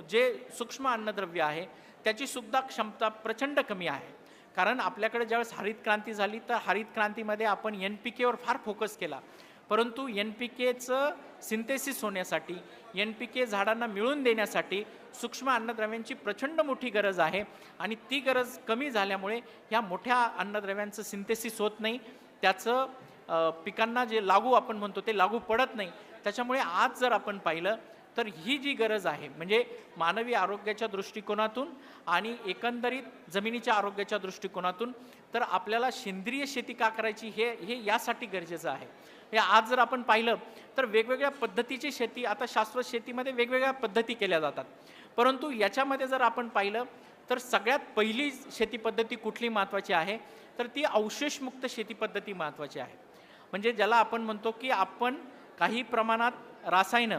जे सूक्ष्म अन्नद्रव्य आहे, त्याची सुद्धा क्षमता प्रचंड कमी आहे. कारण आपल्याकडे ज्यावेळेस हरित क्रांती झाली तर हरित क्रांतीमध्ये आपण NPKवर फार फोकस केला, परंतु NPKचं सिंथेसिस होण्यासाठी, NPK झाडांना मिळून देण्यासाठी सूक्ष्म अन्नद्रव्यांची प्रचंड मोठी गरज आहे आणि ती गरज कमी झाल्यामुळे ह्या मोठ्या अन्नद्रव्यांचं सिंथेसिस होत नाही, त्याचं पिकांना जे लागू आपण म्हणतो ते लागू पडत नाही. त्याच्यामुळे आज जर आपण पाहिलं तर ही जी गरज आहे म्हणजे मानवी आरोग्याच्या दृष्टिकोनातून आणि एकंदरीत जमिनीच्या आरोग्याच्या दृष्टिकोनातून तर आपल्याला सेंद्रिय शेती का करायची हे यासाठी गरजेचं आहे. हे आज जर आपण पाहिलं तर वेगवेगळ्या पद्धतीची शेती, आता शाश्वत शेतीमध्ये वेगवेगळ्या पद्धती केल्या जातात, परंतु याच्यामध्ये जर आपण पाहिलं तर सगळ्यात पहिली शेती पद्धती कुठली महत्त्वाची आहे तर ती अवशेषमुक्त शेती पद्धती महत्त्वाची आहे. म्हणजे ज्याला आपण म्हणतो की आपण काही प्रमाणात रासायन,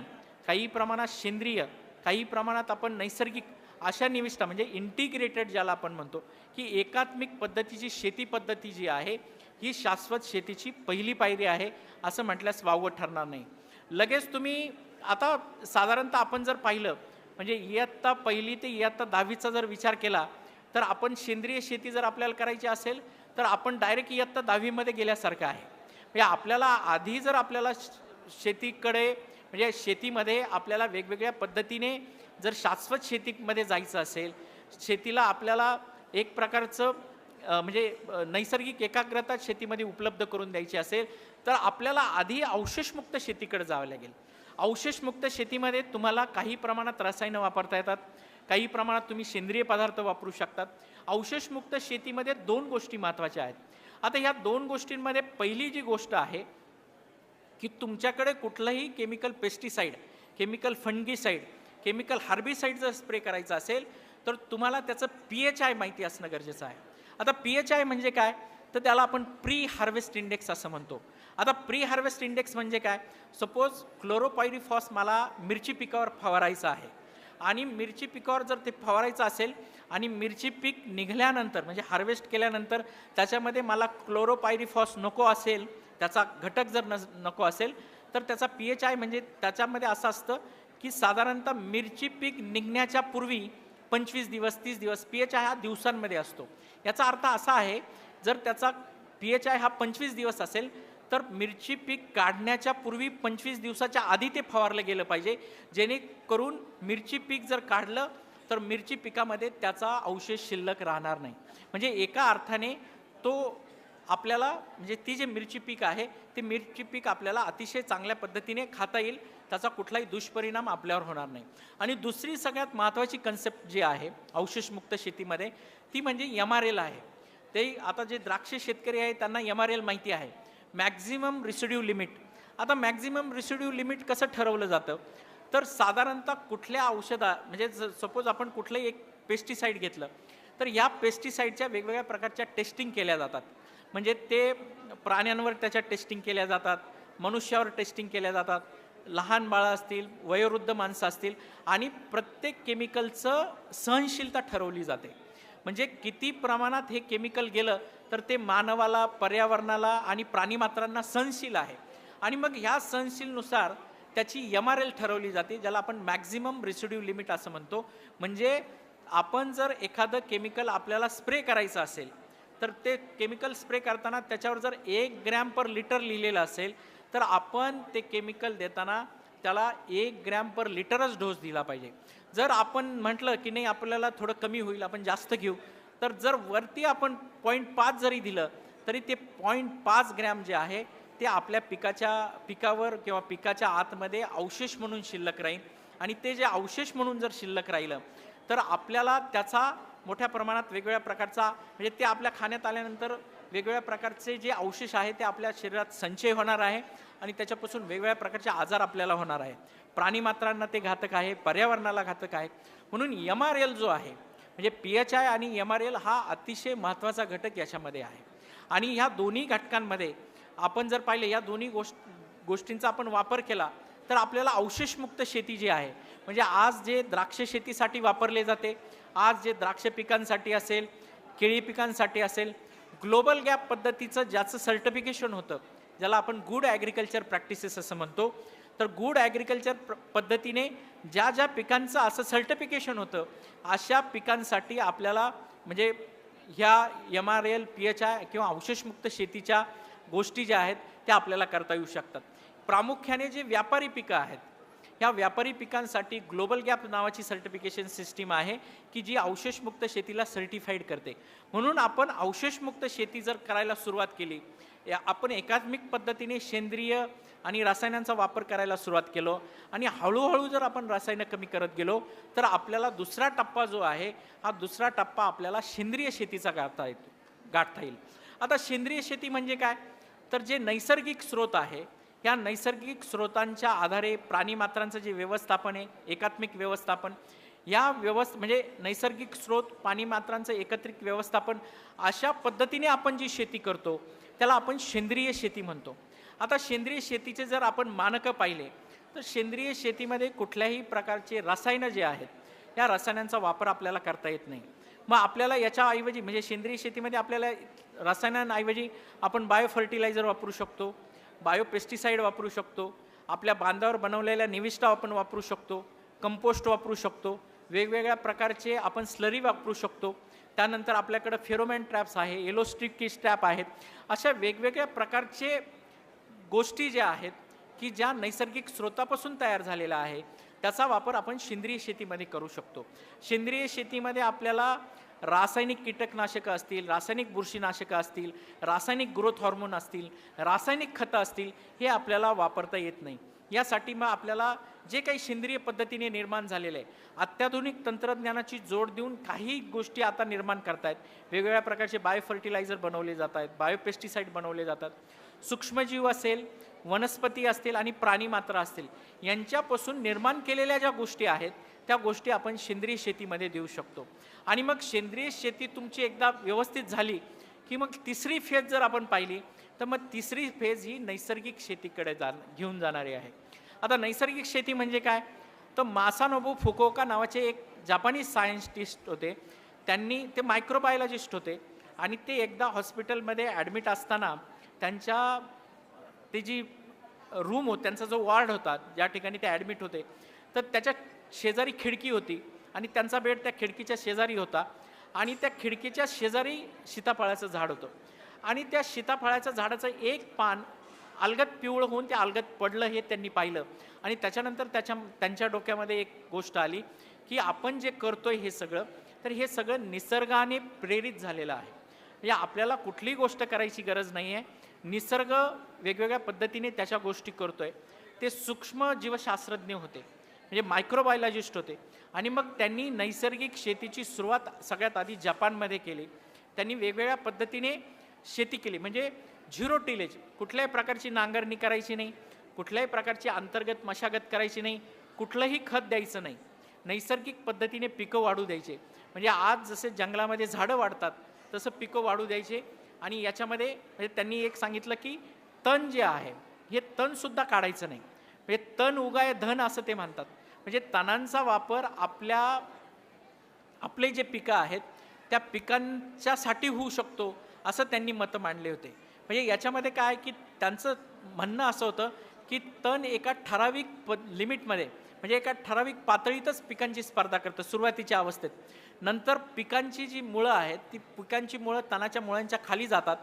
काही प्रमाणात सेंद्रिय, काही प्रमाणात आपण नैसर्गिक अशा निविष्ठा म्हणजे इंटिग्रेटेड ज्याला आपण म्हणतो की एकात्मिक पद्धतीची शेती पद्धती जी आहे ही शाश्वत शेतीची पहिली पायरी आहे असं म्हटल्यास वावगं ठरणार नाही. लगेच तुम्ही आता साधारणतः आपण जर पाहिलं म्हणजे इयत्ता पहिली ते इयत्ता 10वीचा जर विचार केला तर आपण सेंद्रिय शेती जर आपल्याला करायची असेल तर आपण डायरेक्ट इयत्ता 10वीमध्ये गेल्यासारखं आहे. म्हणजे आपल्याला आधी जर आपल्याला शेतीकडे म्हणजे शेतीमध्ये आपल्याला वेगवेगळ्या पद्धतीने जर शाश्वत शेतीमध्ये जायचं असेल, शेतीला आपल्याला एक प्रकारचं म्हणजे नैसर्गिक एकाग्रता शेतीमध्ये उपलब्ध करून द्यायची असेल तर आपल्याला आधी अवशेषमुक्त शेतीकडे जावं लागेल. अवशेषमुक्त शेतीमध्ये तुम्हाला काही प्रमाणात रसायनं वापरता येतात, काही प्रमाणात तुम्ही सेंद्रिय पदार्थ वापरू शकतात. अवशेषमुक्त शेतीमध्ये 2 गोष्टी महत्त्वाच्या आहेत. आता ह्या 2 गोष्टींमध्ये पहिली जी गोष्ट आहे की तुमच्याकडे कुठलंही chemical pesticide, chemical fungicide, chemical herbicide जर स्प्रे करायचं असेल तर तुम्हाला त्याचं PHI माहिती असणं गरजेचं आहे. आता PHI म्हणजे काय तर त्याला आपण प्री हार्वेस्ट इंडेक्स असं म्हणतो. आता प्री हार्वेस्ट इंडेक्स म्हणजे काय, सपोज क्लोरोपायरीफॉस मला मिरची पिकावर फवारायचं आहे आणि मिरची पिकावर जर ते फवारायचं असेल आणि मिरची पीक निघाल्यानंतर म्हणजे हार्वेस्ट केल्यानंतर त्याच्यामध्ये मला क्लोरोपायरीफॉस नको असेल, त्याचा घटक जर नको असेल तर त्याचा PHI म्हणजे त्याच्यामध्ये असं असतं की साधारणतः मिरची पीक निघण्याच्या पूर्वी 25 दिवस 30 दिवस PHI हा दिवसांमध्ये असतो. याचा अर्थ असा आहे जर त्याचा PHI हा 25 दिवस असेल तर मिरची पीक काढण्याच्या पूर्वी 25 दिवसाच्या आधी ते फवारलं गेलं पाहिजे, जेणेकरून मिरची पीक जर काढलं तर मिरची पिकामध्ये त्याचा अवशेष शिल्लक राहणार नाही. म्हणजे एका अर्थाने तो आपल्याला म्हणजे ती जे मिरची पीक आहे ते मिरची पीक आपल्याला अतिशय चांगल्या पद्धतीने खाता येईल, त्याचा कुठलाही दुष्परिणाम आपल्यावर होणार नाही. आणि दुसरी सगळ्यात महत्त्वाची कन्सेप्ट जी आहे अवशेषमुक्त शेतीमध्ये ती म्हणजे MRL आहे. ते आता जे द्राक्ष शेतकरी आहे त्यांना MRL माहिती आहे, मॅक्झिमम रिसिड्यू लिमिट. आता मॅक्झिमम रिसिड्यू लिमिट कसं ठरवलं जातं तर साधारणतः कुठल्या म्हणजे सपोज आपण कुठलंही एक पेस्टिसाइड घेतलं तर या पेस्टिसाइडच्या वेगवेगळ्या प्रकारच्या टेस्टिंग केल्या जातात. म्हणजे ते प्राण्यांवर त्याच्या टेस्टिंग केल्या जातात, मनुष्यावर टेस्टिंग केल्या जातात, लहान बाळं असतील, वयोवृद्ध माणसं असतील आणि प्रत्येक केमिकलचं सहनशीलता ठरवली जाते. म्हणजे किती प्रमाणात हे केमिकल गेलं तर ते मानवाला, पर्यावरणाला आणि प्राणीमात्रांना सहनशील आहे आणि मग ह्या सहनशीलनुसार त्याची MRL ठरवली जाते, ज्याला आपण मॅक्झिमम रेसिड्यू लिमिट असं म्हणतो. म्हणजे आपण जर एखादं केमिकल आपल्याला स्प्रे करायचं असेल तर ते केमिकल स्प्रे करताना त्याच्यावर जर 1 ग्रॅम पर लिटर लिहिलेलं असेल तर आपण ते केमिकल देताना त्याला 1 ग्रॅम पर लिटरच डोस दिला पाहिजे. जर आपण म्हटलं की नाही आपल्याला थोडं कमी होईल, आपण जास्त घेऊ, तर जर वरती आपण 0.5 जरी दिलं तरी ते 0.5 ग्रॅम जे आहे ते आपल्या पिकावर किंवा पिकाच्या आतमध्ये अवशेष म्हणून शिल्लक राहील आणि ते जे अवशेष म्हणून जर शिल्लक राहिलं तर आपल्याला त्याचा मोठ्या प्रमाणात वेगवेगळ्या प्रकारचा म्हणजे ते आपल्या खाण्यात आल्यानंतर वेगवेगळ्या प्रकारचे जे अवशेष आहे ते आपल्या शरीरात संचय होणार आहे आणि त्याच्यापासून वेगवेगळ्या प्रकारचे आजार आपल्याला होणार आहे. प्राणीमात्रांना ते घातक आहे, पर्यावरणाला घातक आहे. म्हणून MRL जो आहे म्हणजे PHI आणि MRL हा अतिशय महत्त्वाचा घटक याच्यामध्ये आहे. आणि ह्या दोन्ही घटकांमध्ये आपण जर पाहिले या दोन्ही गोष्टींचा आपण वापर केला तर आपल्याला अवशेषमुक्त शेती जी आहे म्हणजे आज जे द्राक्ष शेतीसाठी वापरले जाते, आज जे द्राक्ष पिकांसाठी असेल, केळी पिकांसाठी असेल, ग्लोबल गॅप पद्धतीचं ज्याचं सर्टिफिकेशन होतं, ज्याला आपण गुड ॲग्रिकल्चर प्रॅक्टिसेस असं म्हणतो, तर गुड ॲग्रिकल्चर पद्धतीने ज्या पिकांचं असं सर्टिफिकेशन होतं अशा पिकांसाठी आपल्याला म्हणजे ह्या MRL, PHI किंवा अवशेषमुक्त शेतीच्या गोष्टी ज्या आहेत त्या आपल्याला करता येऊ शकतात. प्रामुख्याने जे व्यापारी पिकं आहेत, ह्या व्यापारी पिकांसाठी ग्लोबल गॅप नावाची सर्टिफिकेशन सिस्टीम आहे की जी अवशेषमुक्त शेतीला सर्टिफाईड करते. म्हणून आपण अवशेषमुक्त शेती जर करायला सुरुवात केली, आपण एकात्मिक पद्धतीने सेंद्रिय आणि रसायनांचा वापर करायला सुरुवात केलो आणि हळूहळू जर आपण रसायनं कमी करत गेलो तर आपल्याला दुसरा टप्पा जो आहे, हा दुसरा टप्पा आपल्याला सेंद्रिय शेतीचा गाठता येईल. आता सेंद्रिय शेती म्हणजे काय, तर जे नैसर्गिक स्रोत आहे, या नैसर्गिक स्रोतांच्या आधारे प्राणीमात्रांचं जे व्यवस्थापन आहे, एकात्मिक व्यवस्थापन, या म्हणजे नैसर्गिक स्रोत, पाणीमात्रांचं एकत्रित व्यवस्थापन, अशा पद्धतीने आपण जी शेती करतो त्याला आपण सेंद्रिय शेती म्हणतो. आता सेंद्रिय शेतीचे जर आपण मानकं पाहिले तर सेंद्रिय शेतीमध्ये कुठल्याही प्रकारचे रसायनं जे आहेत, या रसायनांचा वापर आपल्याला करता येत नाही. मग आपल्याला याच्याऐवजी म्हणजे सेंद्रिय शेतीमध्ये आपल्याला रसायनांऐवजी आपण बायो फर्टिलायझर वापरू शकतो, बायो पेस्टिसाईड वापरू शकतो, आपल्या बांधावर बनवलेल्या निविष्ठा आपण वापरू शकतो, कंपोस्ट वापरू शकतो, वेगवेगळ्या प्रकारचे आपण स्लरी वापरू शकतो. त्यानंतर आपल्याकडे फेरोमॅन ट्रॅप्स आहे, एलोस्टिक ट्रॅप आहेत. अशा वेगवेगळ्या प्रकारचे गोष्टी ज्या आहेत की ज्या नैसर्गिक स्रोतापासून तयार झालेला आहे, त्याचा वापर आपण सेंद्रिय शेतीमध्ये करू शकतो. सेंद्रिय शेतीमध्ये आपल्याला रासायनिक कीटकनाशकं असतील, रासायनिक बुरशीनाशकं असतील, रासायनिक ग्रोथ हॉर्मोन असतील, रासायनिक खतं असतील, हे आपल्याला वापरता येत नाही. यासाठी मग आपल्याला जे काही सेंद्रिय पद्धतीने निर्माण झालेलं आहे, अत्याधुनिक तंत्रज्ञानाची जोड देऊन काही गोष्टी आता निर्माण करतायत. वेगवेगळ्या प्रकारचे बायो फर्टिलायझर बनवले जात आहेत, बायो पेस्टिसाईड बनवले जातात. सूक्ष्मजीव असेल, वनस्पती असतील आणि प्राणीमात्रा असतील, यांच्यापासून निर्माण केलेल्या ज्या गोष्टी आहेत त्या गोष्टी आपण सेंद्रिय शेतीमध्ये देऊ शकतो. आणि मग सेंद्रिय शेती तुमची एकदा व्यवस्थित झाली की मग तिसरी फेज जर आपण पाहिली तर मग तिसरी फेज ही नैसर्गिक शेतीकडे घेऊन जाणारी आहे. आता नैसर्गिक शेती म्हणजे काय, तर मासानोबू फुकुओका नावाचे एक जापानीज सायंटिस्ट होते. त्यांनी, ते मायक्रोबायोलॉजिस्ट होते आणि ते एकदा हॉस्पिटलमध्ये ॲडमिट असताना त्यांच्या ते जी रूम होती, त्यांचा जो वॉर्ड होता ज्या ठिकाणी ते ॲडमिट होते, तर त्याच्या शेजारी खिडकी होती आणि त्यांचा बेड त्या खिडकीच्या शेजारी होता आणि त्या खिडकीच्या शेजारी सीताफळाचं झाड होतं आणि त्या सीताफळाच्या झाडाचं एक पान अलगद पिवळं होऊन ते अलगद पडलं हे त्यांनी पाहिलं. आणि त्याच्यानंतर त्यांच्या डोक्यामध्ये एक गोष्ट आली की आपण जे करतोय हे सगळं, तर हे सगळं निसर्गाने प्रेरित झालेलं आहे. म्हणजे आपल्याला कुठलीही गोष्ट करायची गरज नाही आहे, निसर्ग वेगवेगळ्या पद्धतीने त्याच्या गोष्टी करतोय. ते सूक्ष्म जीवशास्त्रज्ञ होते, म्हणजे मायक्रोबायोलॉजिस्ट होते आणि मग त्यांनी नैसर्गिक शेतीची सुरुवात सगळ्यात आधी जपानमध्ये केली. त्यांनी वेगवेगळ्या पद्धतीने शेती केली, म्हणजे झिरो टिलेज, कुठल्याही प्रकारची नांगरणी करायची नाही, कुठल्याही प्रकारची अंतर्गत मशागत करायची नाही, कुठलंही खत द्यायचं नाही, नैसर्गिक पद्धतीने पिकं वाढू द्यायचे. म्हणजे आज जसे जंगलामध्ये झाडं वाढतात तसं पिकं वाढू द्यायचे. आणि याच्यामध्ये म्हणजे त्यांनी एक सांगितलं की तण जे आहे हे तणसुद्धा काढायचं नाही, म्हणजे तण उगाय धन असं ते म्हणतात. म्हणजे तणांचा वापर आपले जे पिकं आहेत त्या पिकांच्यासाठी होऊ शकतो असं त्यांनी मतं मांडले होते. म्हणजे याच्यामध्ये काय की त्यांचं म्हणणं असं होतं की तण एका ठराविक लिमिटमध्ये, म्हणजे एका ठराविक पातळीतच पिकांची स्पर्धा करतं सुरुवातीच्या अवस्थेत. नंतर पिकांची जी मुळं आहेत ती पिकांची मुळं तणाच्या मुळांच्या खाली जातात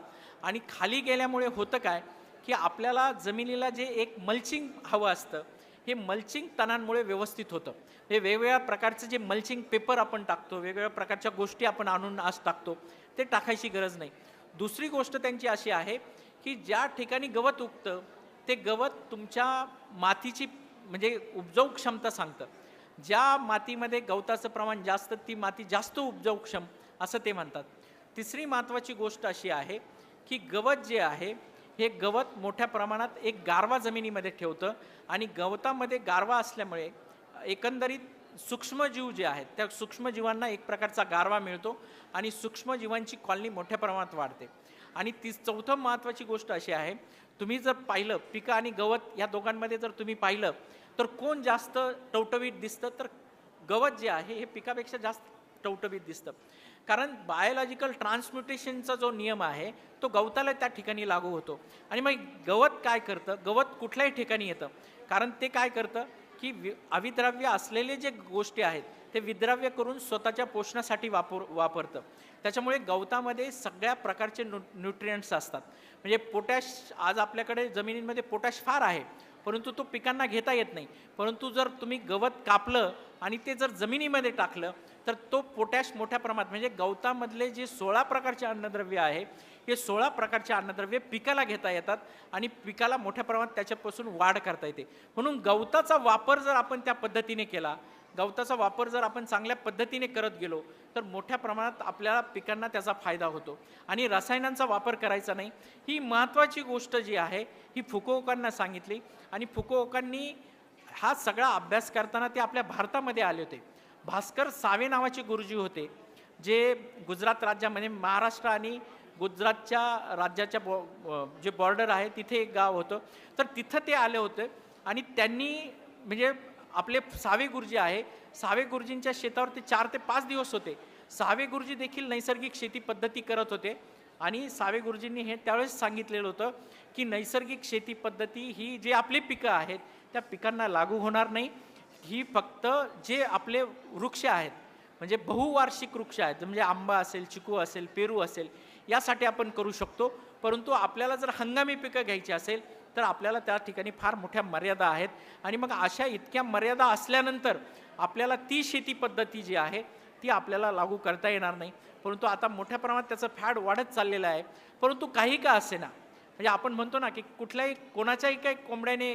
आणि खाली गेल्यामुळे होतं काय की आपल्याला जमिनीला जे एक मल्चिंग हवं असतं, हे मल्चिंग तणांमुळे व्यवस्थित होतं. हे वेगवेगळ्या प्रकारचं जे मल्चिंग पेपर आपण टाकतो, वेगवेगळ्या प्रकारच्या गोष्टी आपण आणून आज टाकतो, ते टाकायची गरज नाही. दुसरी गोष्ट त्यांची अशी आहे की ज्या ठिकाणी गवत उगतं ते गवत तुमच्या मातीची म्हणजे उपजाऊ क्षमता सांगतं. ज्या मातीमध्ये गवताचं प्रमाण जास्त ती माती जास्त उपजाऊक्षम असं ते म्हणतात. तिसरी महत्त्वाची गोष्ट अशी आहे की गवत जे आहे हे गवत मोठ्या प्रमाणात एक गारवा जमिनीमध्ये ठेवतं आणि गवतामध्ये गारवा असल्यामुळे एकंदरीत सूक्ष्मजीव जे आहेत त्या सूक्ष्मजीवांना एक प्रकारचा गारवा मिळतो आणि सूक्ष्मजीवांची कॉलनी मोठ्या प्रमाणात वाढते. आणि चौथं महत्त्वाची गोष्ट अशी आहे, तुम्ही जर पाहिलं पिकं आणि गवत या दोघांमध्ये जर तुम्ही पाहिलं तर कोण जास्त टवटवीत दिसतं, तर गवत जे आहे हे पिकापेक्षा जास्त टवटवीत दिसतं. कारण बायोलॉजिकल ट्रान्सम्युटेशनचा जो नियम आहे तो गवताला त्या ठिकाणी लागू होतो. आणि मग गवत काय करतं, गवत कुठल्याही ठिकाणी येतं कारण ते काय करतं की अविद्राव्य असलेले जे गोष्टी आहेत ते विद्राव्य करून स्वतःच्या पोषणासाठी वापरतं. त्याच्यामुळे गवतामध्ये सगळ्या प्रकारचे न्यूट्रिएंट्स असतात. म्हणजे पोटॅश, आज आपल्याकडे जमिनीमध्ये पोटॅश फार आहे, परंतु तो पिकांना घेता येत नाही. परंतु जर तुम्ही गवत कापलं आणि ते जर जमिनीमध्ये टाकलं तर तो पोटॅश मोठ्या प्रमाणात, म्हणजे गवतामधले जे 16 प्रकारचे अन्नद्रव्य आहे, हे 16 प्रकारचे अन्नद्रव्य पिकाला घेता येतात आणि पिकाला मोठ्या प्रमाणात त्याच्यापासून वाढ करता येते. म्हणून गवताचा वापर जर आपण त्या पद्धतीने केला, गवताचा वापर जर आपण चांगल्या पद्धतीने करत गेलो तर मोठ्या प्रमाणात आपल्याला पिकांना त्याचा फायदा होतो. आणि रसायनांचा वापर करायचा नाही, ही महत्त्वाची गोष्ट जी आहे ही फुकुओकांना सांगितली. आणि फुकुओकांनी हा सगळा अभ्यास करताना ते आपल्या भारतामध्ये आले होते. भास्कर सावे नावाचे गुरुजी होते, जे गुजरात राज्यामध्ये, महाराष्ट्र आणि गुजरातच्या राज्याच्या जे बॉर्डर आहे तिथे एक गाव होतं, तर तिथं ते आले होते. आणि त्यांनी म्हणजे आपले सावे गुरुजी आहे, सावे गुरुजींच्या शेतावर ते 4 ते 5 दिवस होते. सावे गुरुजी देखील नैसर्गिक शेती पद्धती करत होते. आणि सावे गुरुजींनी हे त्यावेळेस सांगितलेलं होतं की नैसर्गिक शेती पद्धती ही जे आपले पिकं आहेत त्या पिकांना लागू होणार नाही. ही फक्त जे आपले वृक्ष आहेत, म्हणजे बहुवार्षिक वृक्ष आहेत, म्हणजे आंबा असेल, चिकू असेल, पेरू असेल, यासाठी आपण करू शकतो. परंतु आपल्याला जर हंगामी पिकं घ्यायची असेल तर आपल्याला त्या ठिकाणी फार मोठ्या मर्यादा आहेत. आणि मग अशा इतक्या मर्यादा असल्यानंतर आपल्याला ती शेती पद्धती जी आहे ती आपल्याला लागू करता येणार नाही. परंतु आता मोठ्या प्रमाणात त्याचं फॅड वाढत चाललेलं आहे. परंतु काही का असेना, म्हणजे आपण म्हणतो ना की कुठल्याही कोणाच्याही काही कोंबड्याने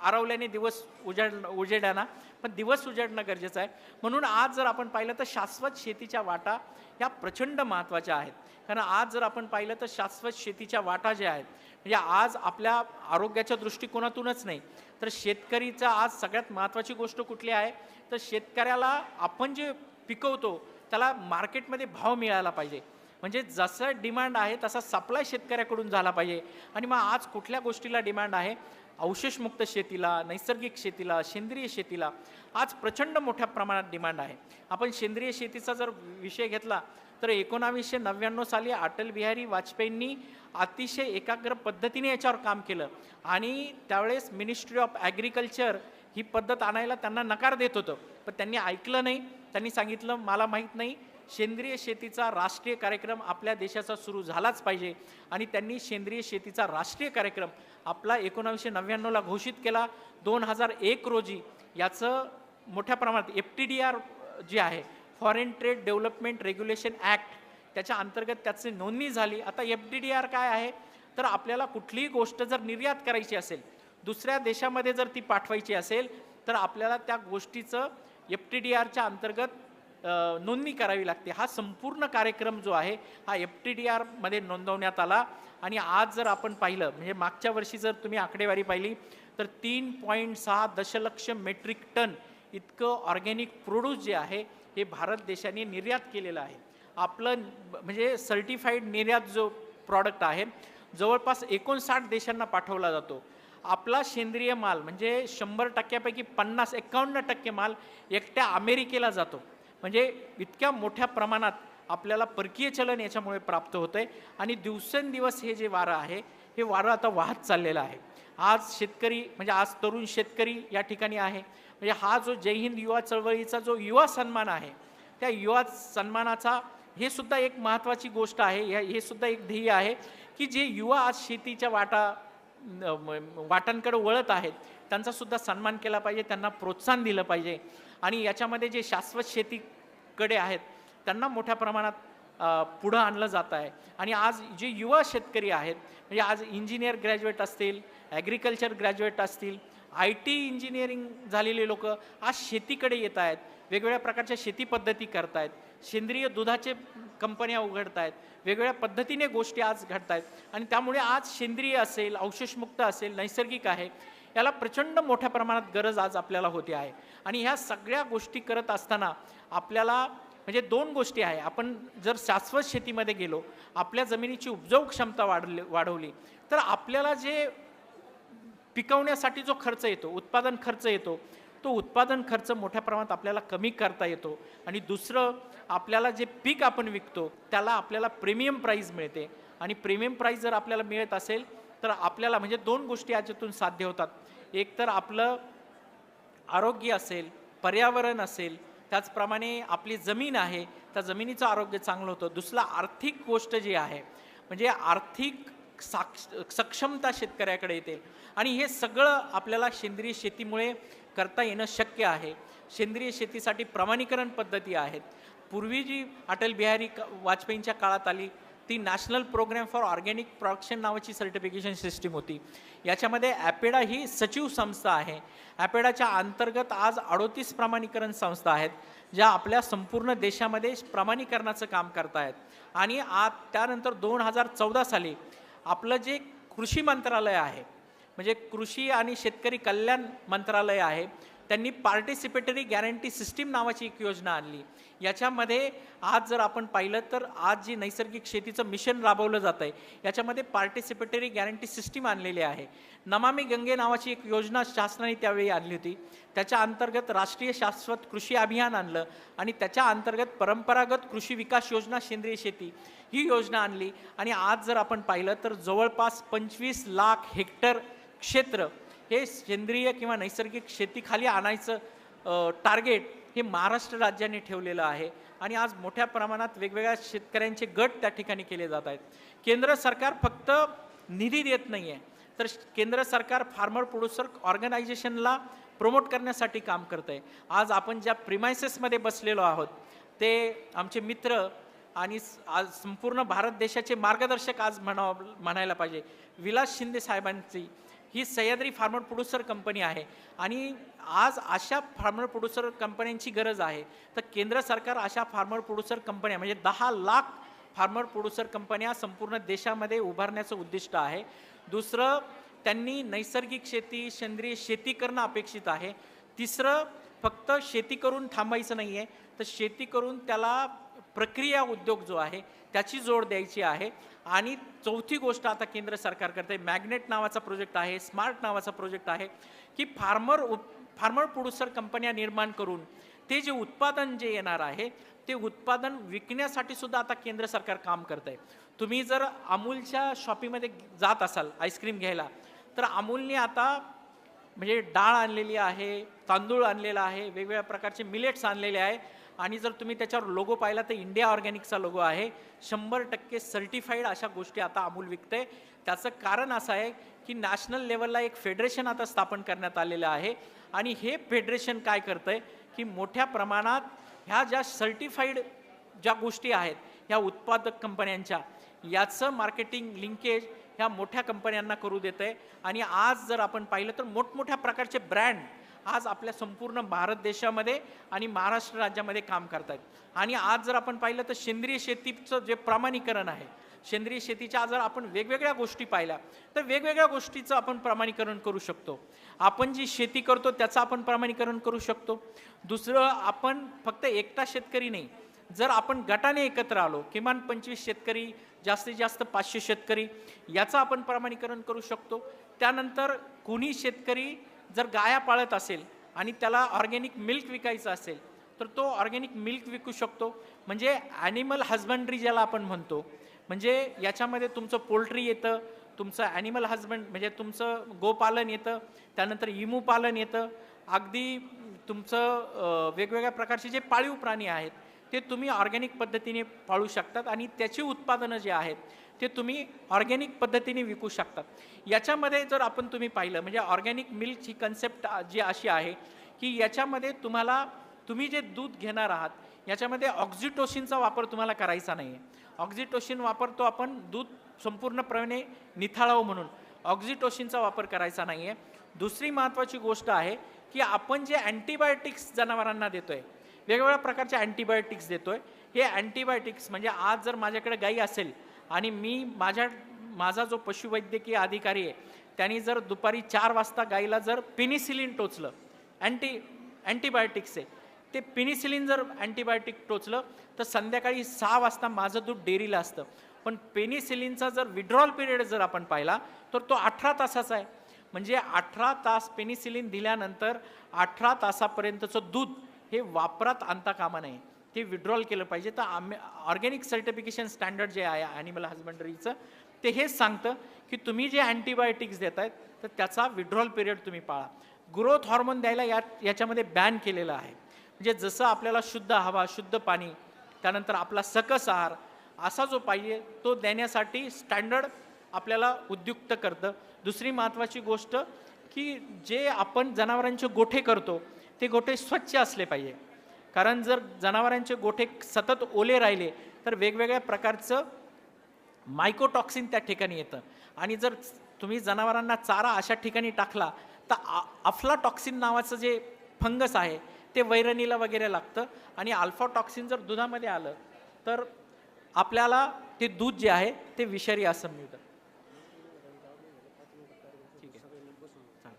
आरवल्याने दिवस उजेडाना, पण दिवस उजाडणं गरजेचं आहे. म्हणून आज जर आपण पाहिलं तर शाश्वत शेतीच्या वाटा ह्या प्रचंड महत्त्वाच्या आहेत. कारण आज जर आपण पाहिलं तर शाश्वत शेतीच्या वाटा ज्या आहेत, म्हणजे आज आपल्या आरोग्याच्या दृष्टिकोनातूनच नाही तर शेतकरीचा आज सगळ्यात महत्त्वाची गोष्ट कुठली आहे, तर शेतकऱ्याला आपण जे पिकवतो त्याला मार्केटमध्ये भाव मिळाला पाहिजे. म्हणजे जसं डिमांड आहे तसा सप्लाय शेतकऱ्याकडून झाला पाहिजे. आणि मग आज कुठल्या गोष्टीला डिमांड आहे, अवशेषमुक्त शेतीला, नैसर्गिक शेतीला, सेंद्रिय शेतीला आज प्रचंड मोठ्या प्रमाणात डिमांड आहे. आपण सेंद्रिय शेतीचा जर विषय घेतला तर 1999 साली अटल बिहारी वाजपेयींनी अतिशय एकाग्र पद्धतीने याच्यावर काम केलं. आणि त्यावेळेस मिनिस्ट्री ऑफ ॲग्रिकल्चर ही पद्धत आणायला त्यांना नकार देत होतं, पण त्यांनी ऐकलं नाही. त्यांनी सांगितलं मला माहीत नाही, सेंद्रिय शेतीचा राष्ट्रीय कार्यक्रम आपल्या देशाचा सुरू झालाच पाहिजे. आणि त्यांनी सेंद्रिय शेतीचा राष्ट्रीय कार्यक्रम आपला 1999ला घोषित केला. 2001 रोजी याचं मोठ्या प्रमाणात FTDR जी आहे, foreign trade development regulation act, त्याच्या अंतर्गत त्याची नोंदणी झाली. आता FTDR काय आहे, तर आपल्याला कुठलीही गोष्ट जर निर्यात करायची असेल, दुसऱ्या देशामध्ये जर ती पाठवायची असेल तर आपल्याला त्या गोष्टीचं FTDRच्या अंतर्गत नोंदणी करावी लागते. हा संपूर्ण कार्यक्रम जो आहे हा FTDR मध्ये नोंदवण्यात आला. आणि आज जर आपण पाहिलं, म्हणजे मागच्या वर्षी जर तुम्ही आकडेवारी पाहिली तर 3.6 दशलक्ष मेट्रिक टन इतकं ऑर्गॅनिक प्रोड्यूस जे आहे हे भारत देशाने निर्यात केलेलं आहे. आपलं म्हणजे सर्टिफाईड निर्यात जो प्रॉडक्ट आहे जवळपास 59 देशांना पाठवला जातो. आपला सेंद्रिय माल म्हणजे 100%पैकी 51% माल एकट्या अमेरिकेला जातो. म्हणजे इतक्या मोठ्या प्रमाणात आपल्याला परकीय चलन याच्यामुळे प्राप्त होतं आहे. आणि दिवसेंदिवस हे जे वारं आहे हे वारं आता वाहत चाललेलं आहे. आज शेतकरी, म्हणजे आज तरुण शेतकरी या ठिकाणी आहे. म्हणजे हा जो जय हिंद युवा चळवळीचा जो युवा सन्मान आहे, त्या युवा सन्मानाचा हे सुद्धा एक महत्त्वाची गोष्ट आहे. हे सुद्धा एक ध्येय आहे की जे युवा आज शेतीच्या वाटांकडे वळत आहेत त्यांचा सुद्धा सन्मान केला पाहिजे, त्यांना प्रोत्साहन दिलं पाहिजे. आणि याच्यामध्ये जे शाश्वत शेतीकडे आहेत त्यांना मोठ्या प्रमाणात पुढं आणलं जात आहे. आणि आज जे युवा शेतकरी आहेत, म्हणजे आज इंजिनियर ग्रॅज्युएट असतील, ॲग्रिकल्चर ग्रॅज्युएट असतील, IT इंजिनिअरिंग झालेले लोक आज शेतीकडे येत आहेत, वेगवेगळ्या प्रकारच्या शेती पद्धती करत आहेत, सेंद्रिय दुधाचे कंपन्या उघडत आहेत, वेगवेगळ्या पद्धतीने गोष्टी आज घडत आहेत. आणि त्यामुळे आज सेंद्रिय असेल, अवशेषमुक्त असेल, नैसर्गिक आहे, याला प्रचंड मोठ्या प्रमाणात गरज आज आपल्याला होते आहे. आणि ह्या सगळ्या गोष्टी करत असताना आपल्याला म्हणजे 2 गोष्टी आहे. आपण जर शाश्वत शेतीमध्ये गेलो, आपल्या जमिनीची उपजाऊ क्षमता वाढवली तर आपल्याला जे पिकवण्यासाठी जो खर्च येतो, उत्पादन खर्च येतो, तो उत्पादन खर्च मोठ्या प्रमाणात आपल्याला कमी करता येतो. आणि दुसरं, आपल्याला जे पीक आपण विकतो त्याला आपल्याला प्रीमियम प्राईस मिळते. आणि प्रीमियम प्राईस जर आपल्याला मिळत असेल तर आपल्याला म्हणजे 2 गोष्टी याच्यातून साध्य होतात. एक तर आपलं आरोग्य असेल, पर्यावरण असेल, त्याचप्रमाणे आपली जमीन आहे, त्या जमिनीचं आरोग्य चांगलं होतं. दुसरं आर्थिक गोष्ट जी आहे, म्हणजे आर्थिक सक्षमता शेतकऱ्याकडे येते आणि हे सगळं आपल्याला सेंद्रिय शेतीमुळे करता येणं शक्य आहे. सेंद्रिय शेतीसाठी प्रमाणीकरण पद्धती आहेत. पूर्वी जी अटल बिहारी वाजपेयींच्या काळात आली ती national programme for organic production नावाची सर्टिफिकेशन सिस्टीम होती. याच्यामध्ये ॲपेडा ही सचिव संस्था आहे. ॲपेडाच्या अंतर्गत आज 38 प्रमाणीकरण संस्था आहेत ज्या आपल्या संपूर्ण देशामध्ये प्रमाणीकरणाचं काम करत आहेत. आणि त्यानंतर 2014 साली आपलं जे कृषी मंत्रालय आहे, म्हणजे कृषी आणि शेतकरी कल्याण मंत्रालय आहे, त्यांनी पार्टिसिपेटरी गॅरंटी सिस्टीम नावाची एक योजना आणली. याच्यामध्ये आज जर आपण पाहिलं तर आज जी नैसर्गिक शेतीचं मिशन राबवलं जातं आहे याच्यामध्ये पार्टिसिपेटरी गॅरंटी सिस्टीम आणलेली आहे. नमामि गंगे नावाची एक योजना शासनाने त्यावेळी आणली होती. त्याच्या अंतर्गत राष्ट्रीय शाश्वत कृषी अभियान आणलं आणि त्याच्या अंतर्गत परंपरागत कृषी विकास योजना सेंद्रिय शेती ही योजना आणली. आणि आज जर आपण पाहिलं तर जवळपास 25 लाख हेक्टर क्षेत्र हे सेंद्रिय किंवा नैसर्गिक शेतीखाली आणायचं टार्गेट हे महाराष्ट्र राज्याने ठेवलेलं आहे. आणि आज मोठ्या प्रमाणात वेगवेगळ्या शेतकऱ्यांचे गट त्या ठिकाणी केले जात आहेत. केंद्र सरकार फक्त निधी देत नाही आहे, तर केंद्र सरकार फार्मर प्रोड्युसर ऑर्गनायझेशनला प्रमोट करण्यासाठी काम करत आहे. आज आपण ज्या प्रिमायसेसमध्ये बसलेलो आहोत ते आमचे मित्र आणि आज संपूर्ण भारत देशाचे मार्गदर्शक आज म्हणायला पाहिजे विलास शिंदे साहेबांची ही सह्याद्री फार्मर प्रोड्युसर कंपनी आहे. आणि आज अशा फार्मर प्रोड्युसर कंपन्यांची गरज आहे, तर केंद्र सरकार अशा फार्मर प्रोड्युसर कंपन्या म्हणजे 10 लाख फार्मर प्रोड्युसर कंपन्या संपूर्ण देशामध्ये उभारण्याचं उद्दिष्ट आहे. दुसरं, त्यांनी नैसर्गिक शेती सेंद्रिय शेती करणं अपेक्षित आहे. तिसरं, फक्त शेती करून थांबायचं नाही आहे, तर शेती करून त्याला प्रक्रिया उद्योग जो आहे त्याची जोड द्यायची आहे. आणि चौथी गोष्ट आता केंद्र सरकार करते, मॅग्नेट नावाचा प्रोजेक्ट आहे, स्मार्ट नावाचा प्रोजेक्ट आहे, की फार्मर प्रोड्युसर कंपन्या निर्माण करून ते जे उत्पादन जे येणार आहे ते उत्पादन विकण्यासाठी सुद्धा आता केंद्र सरकार काम करत आहे. तुम्ही जर अमूलच्या शॉपीमध्ये जात असाल आईस्क्रीम घ्यायला, तर अमूलने आता म्हणजे डाळ आणलेली आहे, तांदूळ आणलेला आहे, वेगवेगळ्या प्रकारचे मिलेट्स आणलेले आहे. आणि जर तुम्ही त्याच्यावर लोगो पाहिला तर इंडिया ऑर्गॅनिकचा लोगो आहे. 100% सर्टिफाईड अशा गोष्टी आता अमूल विकते. त्याचं कारण असं आहे की नॅशनल लेवलला एक फेडरेशन आता स्थापन करण्यात आलेलं आहे. आणि हे फेडरेशन काय करतं आहे की मोठ्या प्रमाणात ह्या ज्या सर्टिफाईड ज्या गोष्टी आहेत ह्या उत्पादक कंपन्यांच्या याचं मार्केटिंग लिंकेज ह्या मोठ्या कंपन्यांना करू देतं आहे. आणि आज जर आपण पाहिलं तर मोठमोठ्या प्रकारचे ब्रँड आज आपल्या संपूर्ण भारत देशामध्ये आणि महाराष्ट्र राज्यामध्ये काम करतात. आणि आज जर आपण पाहिलं तर सेंद्रिय शेतीचं जे प्रमाणीकरण आहे, सेंद्रिय शेतीच्या जर आपण वेगवेगळ्या गोष्टी पाहिल्या तर वेगवेगळ्या गोष्टीचं आपण प्रमाणीकरण करू शकतो. आपण जी शेती करतो त्याचं आपण प्रमाणीकरण करू शकतो. दुसरं, आपण फक्त एकटा शेतकरी नाही, जर आपण गटाने एकत्र आलो, किमान 25 शेतकरी, जास्तीत जास्त 500 शेतकरी, याचं आपण प्रमाणीकरण करू शकतो. त्यानंतर कोणी शेतकरी जर गाया पाळत असेल आणि त्याला ऑर्गॅनिक मिल्क विकायचं असेल तर तो ऑर्गॅनिक मिल्क विकू शकतो. म्हणजे ॲनिमल हजबंड्री ज्याला आपण म्हणतो, म्हणजे याच्यामध्ये तुमचं पोल्ट्री येतं, तुमचं ॲनिमल हजबंड म्हणजे तुमचं गोपालन येतं, त्यानंतर इमू पालन येतं, अगदी तुमचं वेगवेगळ्या प्रकारचे जे पाळीव प्राणी आहेत ते तुम्ही ऑर्गॅनिक पद्धतीने पाळू शकतात आणि त्याची उत्पादनं जे आहेत ते तुम्ही ऑर्गॅनिक पद्धतीने विकू शकतात. याच्यामध्ये जर आपण तुम्ही पाहिलं म्हणजे ऑर्गॅनिक मिल्कची कन्सेप्ट जी अशी आहे की याच्यामध्ये तुम्ही जे दूध घेणार आहात याच्यामध्ये ऑक्झिटोसिनचा वापर तुम्हाला करायचा नाही आहे. ऑक्झिटोसिन वापरतो आपण दूध संपूर्णपणे निथाळावं म्हणून, ऑक्झिटोसिनचा वापर करायचा नाही आहे. दुसरी महत्त्वाची गोष्ट आहे की आपण जे अँटीबायोटिक्स जनावरांना देतो आहे, वेगवेगळ्या प्रकारचे अँटीबायोटिक्स देतो आहे, हे अँटीबायोटिक्स म्हणजे आज जर माझ्याकडे गाई असेल आणि मी माझा जो पशुवैद्यकीय अधिकारी आहे त्यांनी जर दुपारी 4 वाजता गाईला जर पेनिसिलिन टोचलं, अँटीबायोटिक्स आहे ते पेनिसिलिन जर अँटीबायोटिक टोचलं तर संध्याकाळी 6 वाजता माझं दूध डेअरीला असतं. पण पेनिसिलिनचा जर विड्रॉल पिरियड जर आपण पाहिला तर तो 18 तासाचा आहे. म्हणजे 18 तास पेनिसिलिन दिल्यानंतर 18 तासापर्यंतचं दूध हे वापरात आणता कामा नये, ते विड्रॉल केलं पाहिजे. तर ऑर्गॅनिक सर्टिफिकेशन स्टँडर्ड जे आहे ॲनिमल हजबंडरीचं ते हेच सांगतं की तुम्ही जे अँटीबायोटिक्स देत आहेत तर त्याचा विड्रॉल पिरियड तुम्ही पाळा. ग्रोथ हॉर्मोन द्यायला याच्यामध्ये बॅन केलेलं आहे. म्हणजे जसं आपल्याला शुद्ध हवा, शुद्ध पाणी, त्यानंतर आपला सकस आहार असा जो पाहिजे तो देण्यासाठी स्टँडर्ड आपल्याला उद्युक्त करतं. दुसरी महत्त्वाची गोष्ट की जे आपण जनावरांचे गोठे करतो ते गोठे स्वच्छ असले पाहिजे. कारण जर जनावरांचे गोठे सतत ओले राहिले तर वेगवेगळ्या प्रकारचं मायकोटॉक्सिन त्या ठिकाणी येतं आणि जर तुम्ही जनावरांना चारा अशा ठिकाणी टाकला तर अफ्लाटॉक्सिन नावाचं जे फंगस आहे ते वैरणीला वगैरे लागतं आणि अल्फाटॉक्सिन जर दुधामध्ये आलं तर आपल्याला ते दूध जे आहे ते विषारी असं मिळतं. ठीक आहे, चालेल.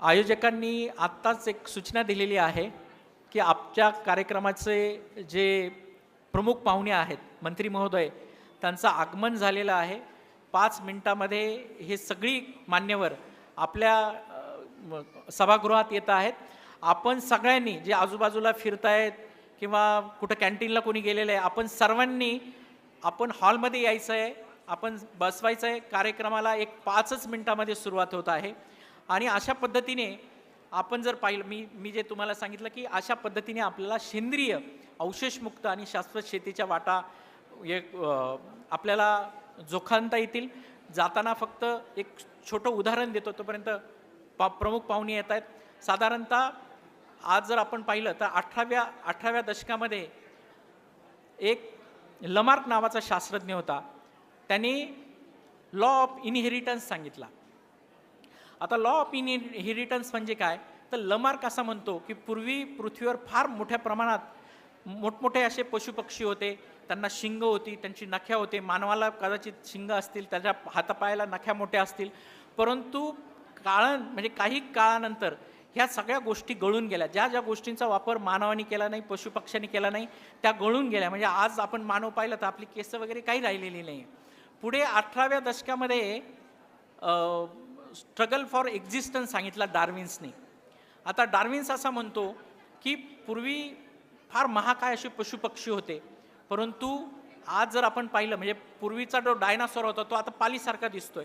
आयोजकांनी आत्ताच एक सूचना दिलेली आहे की आमच्या कार्यक्रमाचे जे प्रमुख पाहुणे आहेत मंत्री महोदय त्यांचं आगमन झालेलं आहे. 5 मिनिटामध्ये हे सगळी मान्यवर आपल्या सभागृहात येत आहेत. आपण सगळ्यांनी जे आजूबाजूला फिरतायत किंवा कुठं कॅन्टीनला कोणी गेलेलं आहे आपण सर्वांनी आपण हॉलमध्ये यायचं आहे, आपण बसवायचं आहे. कार्यक्रमाला एक 5च मिनिटामध्ये सुरुवात होत आहे आणि अशा पद्धतीने आपण जर पाहिलं मी जे तुम्हाला सांगितलं की अशा पद्धतीने आपल्याला सेंद्रिय अवशेषमुक्त आणि शाश्वत शेतीच्या वाटा एक आपल्याला जोखांता येतील. जाताना फक्त एक छोटं उदाहरण देतो तोपर्यंत प्रमुख पाहुणे येत आहेत. साधारणतः आज जर आपण पाहिलं तर 18व्या दशकामध्ये एक लमार्क नावाचा शास्त्रज्ञ होता. त्यांनी लॉ ऑफ इनहेरिटन्स सांगितला. आता लॉ ऑफ इनहेरिटन्स म्हणजे काय तर लमार्क असं म्हणतो की पूर्वी पृथ्वीवर फार मोठ्या प्रमाणात मोठमोठे असे पशुपक्षी होते, त्यांना शिंग होती, त्यांची नख्या होते. मानवाला कदाचित शिंग असतील, त्याच्या हातापायाला नख्या मोठ्या असतील, परंतु म्हणजे काही काळानंतर ह्या सगळ्या गोष्टी गळून गेल्या. ज्या ज्या गोष्टींचा वापर मानवाने केला नाही, पशुपक्ष्यांनी केला नाही, त्या गळून गेल्या. म्हणजे आज आपण मानव पाहिलं तर आपली केस वगैरे काही राहिलेली नाही. पुढे 18व्या दशकामध्ये स्ट्रगल फॉर एक्झिस्टन्स सांगितला डार्विन्सने. आता डार्विन्स असा म्हणतो की पूर्वी फार महाकाय असे पशुपक्षी होते, परंतु आज जर आपण पाहिलं म्हणजे पूर्वीचा जो डायनासॉर होता तो आता पालीसारखा दिसतोय.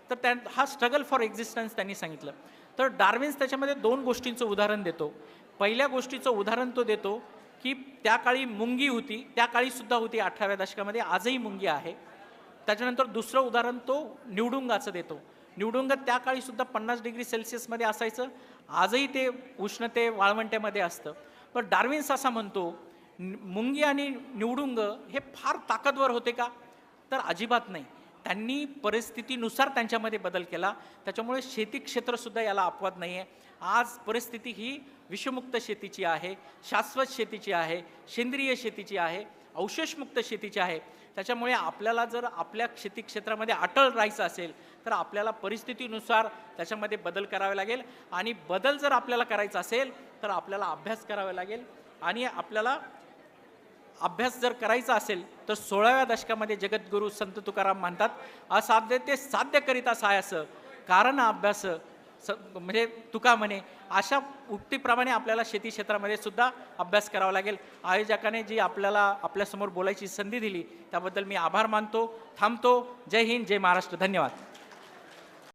तर हा स्ट्रगल फॉर एक्झिस्टन्स त्यांनी सांगितलं. तर डार्विन्स त्याच्यामध्ये 2 गोष्टींचं उदाहरण देतो. पहिल्या गोष्टीचं उदाहरण तो देतो की त्या काळी मुंगी होती, त्या काळी सुद्धा होती 18व्या दशकामध्ये, आजही मुंगी आहे. त्याच्यानंतर दुसरं उदाहरण तो निवडुंगाचं देतो. निवडुंग त्या काळी सुद्धा 50 डिग्री सेल्सिअसमध्ये असायचं, आजही ते उष्णते वाळवंट्यामध्ये असतं. पण डार्विन्स असा म्हणतो मुंगी आणि निवडुंग हे फार ताकदवर होते का तर अजिबात नाही. त्यांनी परिस्थितीनुसार त्यांच्यामध्ये बदल केला. त्याच्यामुळे शेती क्षेत्रसुद्धा याला अपवाद नाही आहे. आज परिस्थिती ही विषमुक्त शेतीची आहे, शाश्वत शेतीची आहे, सेंद्रिय शेतीची आहे, अवशेषमुक्त शेतीची आहे. त्याच्यामुळे आपल्याला जर आपल्या शेती क्षेत्रामध्ये अटळ राहायचं असेल तर आपल्याला परिस्थितीनुसार त्याच्यामध्ये बदल करावे लागेल आणि बदल जर आपल्याला करायचा असेल तर आपल्याला अभ्यास करावा लागेल. आणि आपल्याला अभ्यास जर करायचा असेल तर 16व्या दशकामध्ये जगद्गुरू संत तुकाराम म्हणतात असाध्य ते साध्य करिता सायास कारण अभ्यास म्हणजे तुका म्हणे. अशा उक्तीप्रमाणे आपल्याला शेती क्षेत्रामध्ये सुद्धा अभ्यास करावा लागेल. आयोजकाने जी आपल्याला आपल्यासमोर बोलायची संधी दिली त्याबद्दल मी आभार मानतो. थांबतो. जय हिंद, जय महाराष्ट्र. धन्यवाद.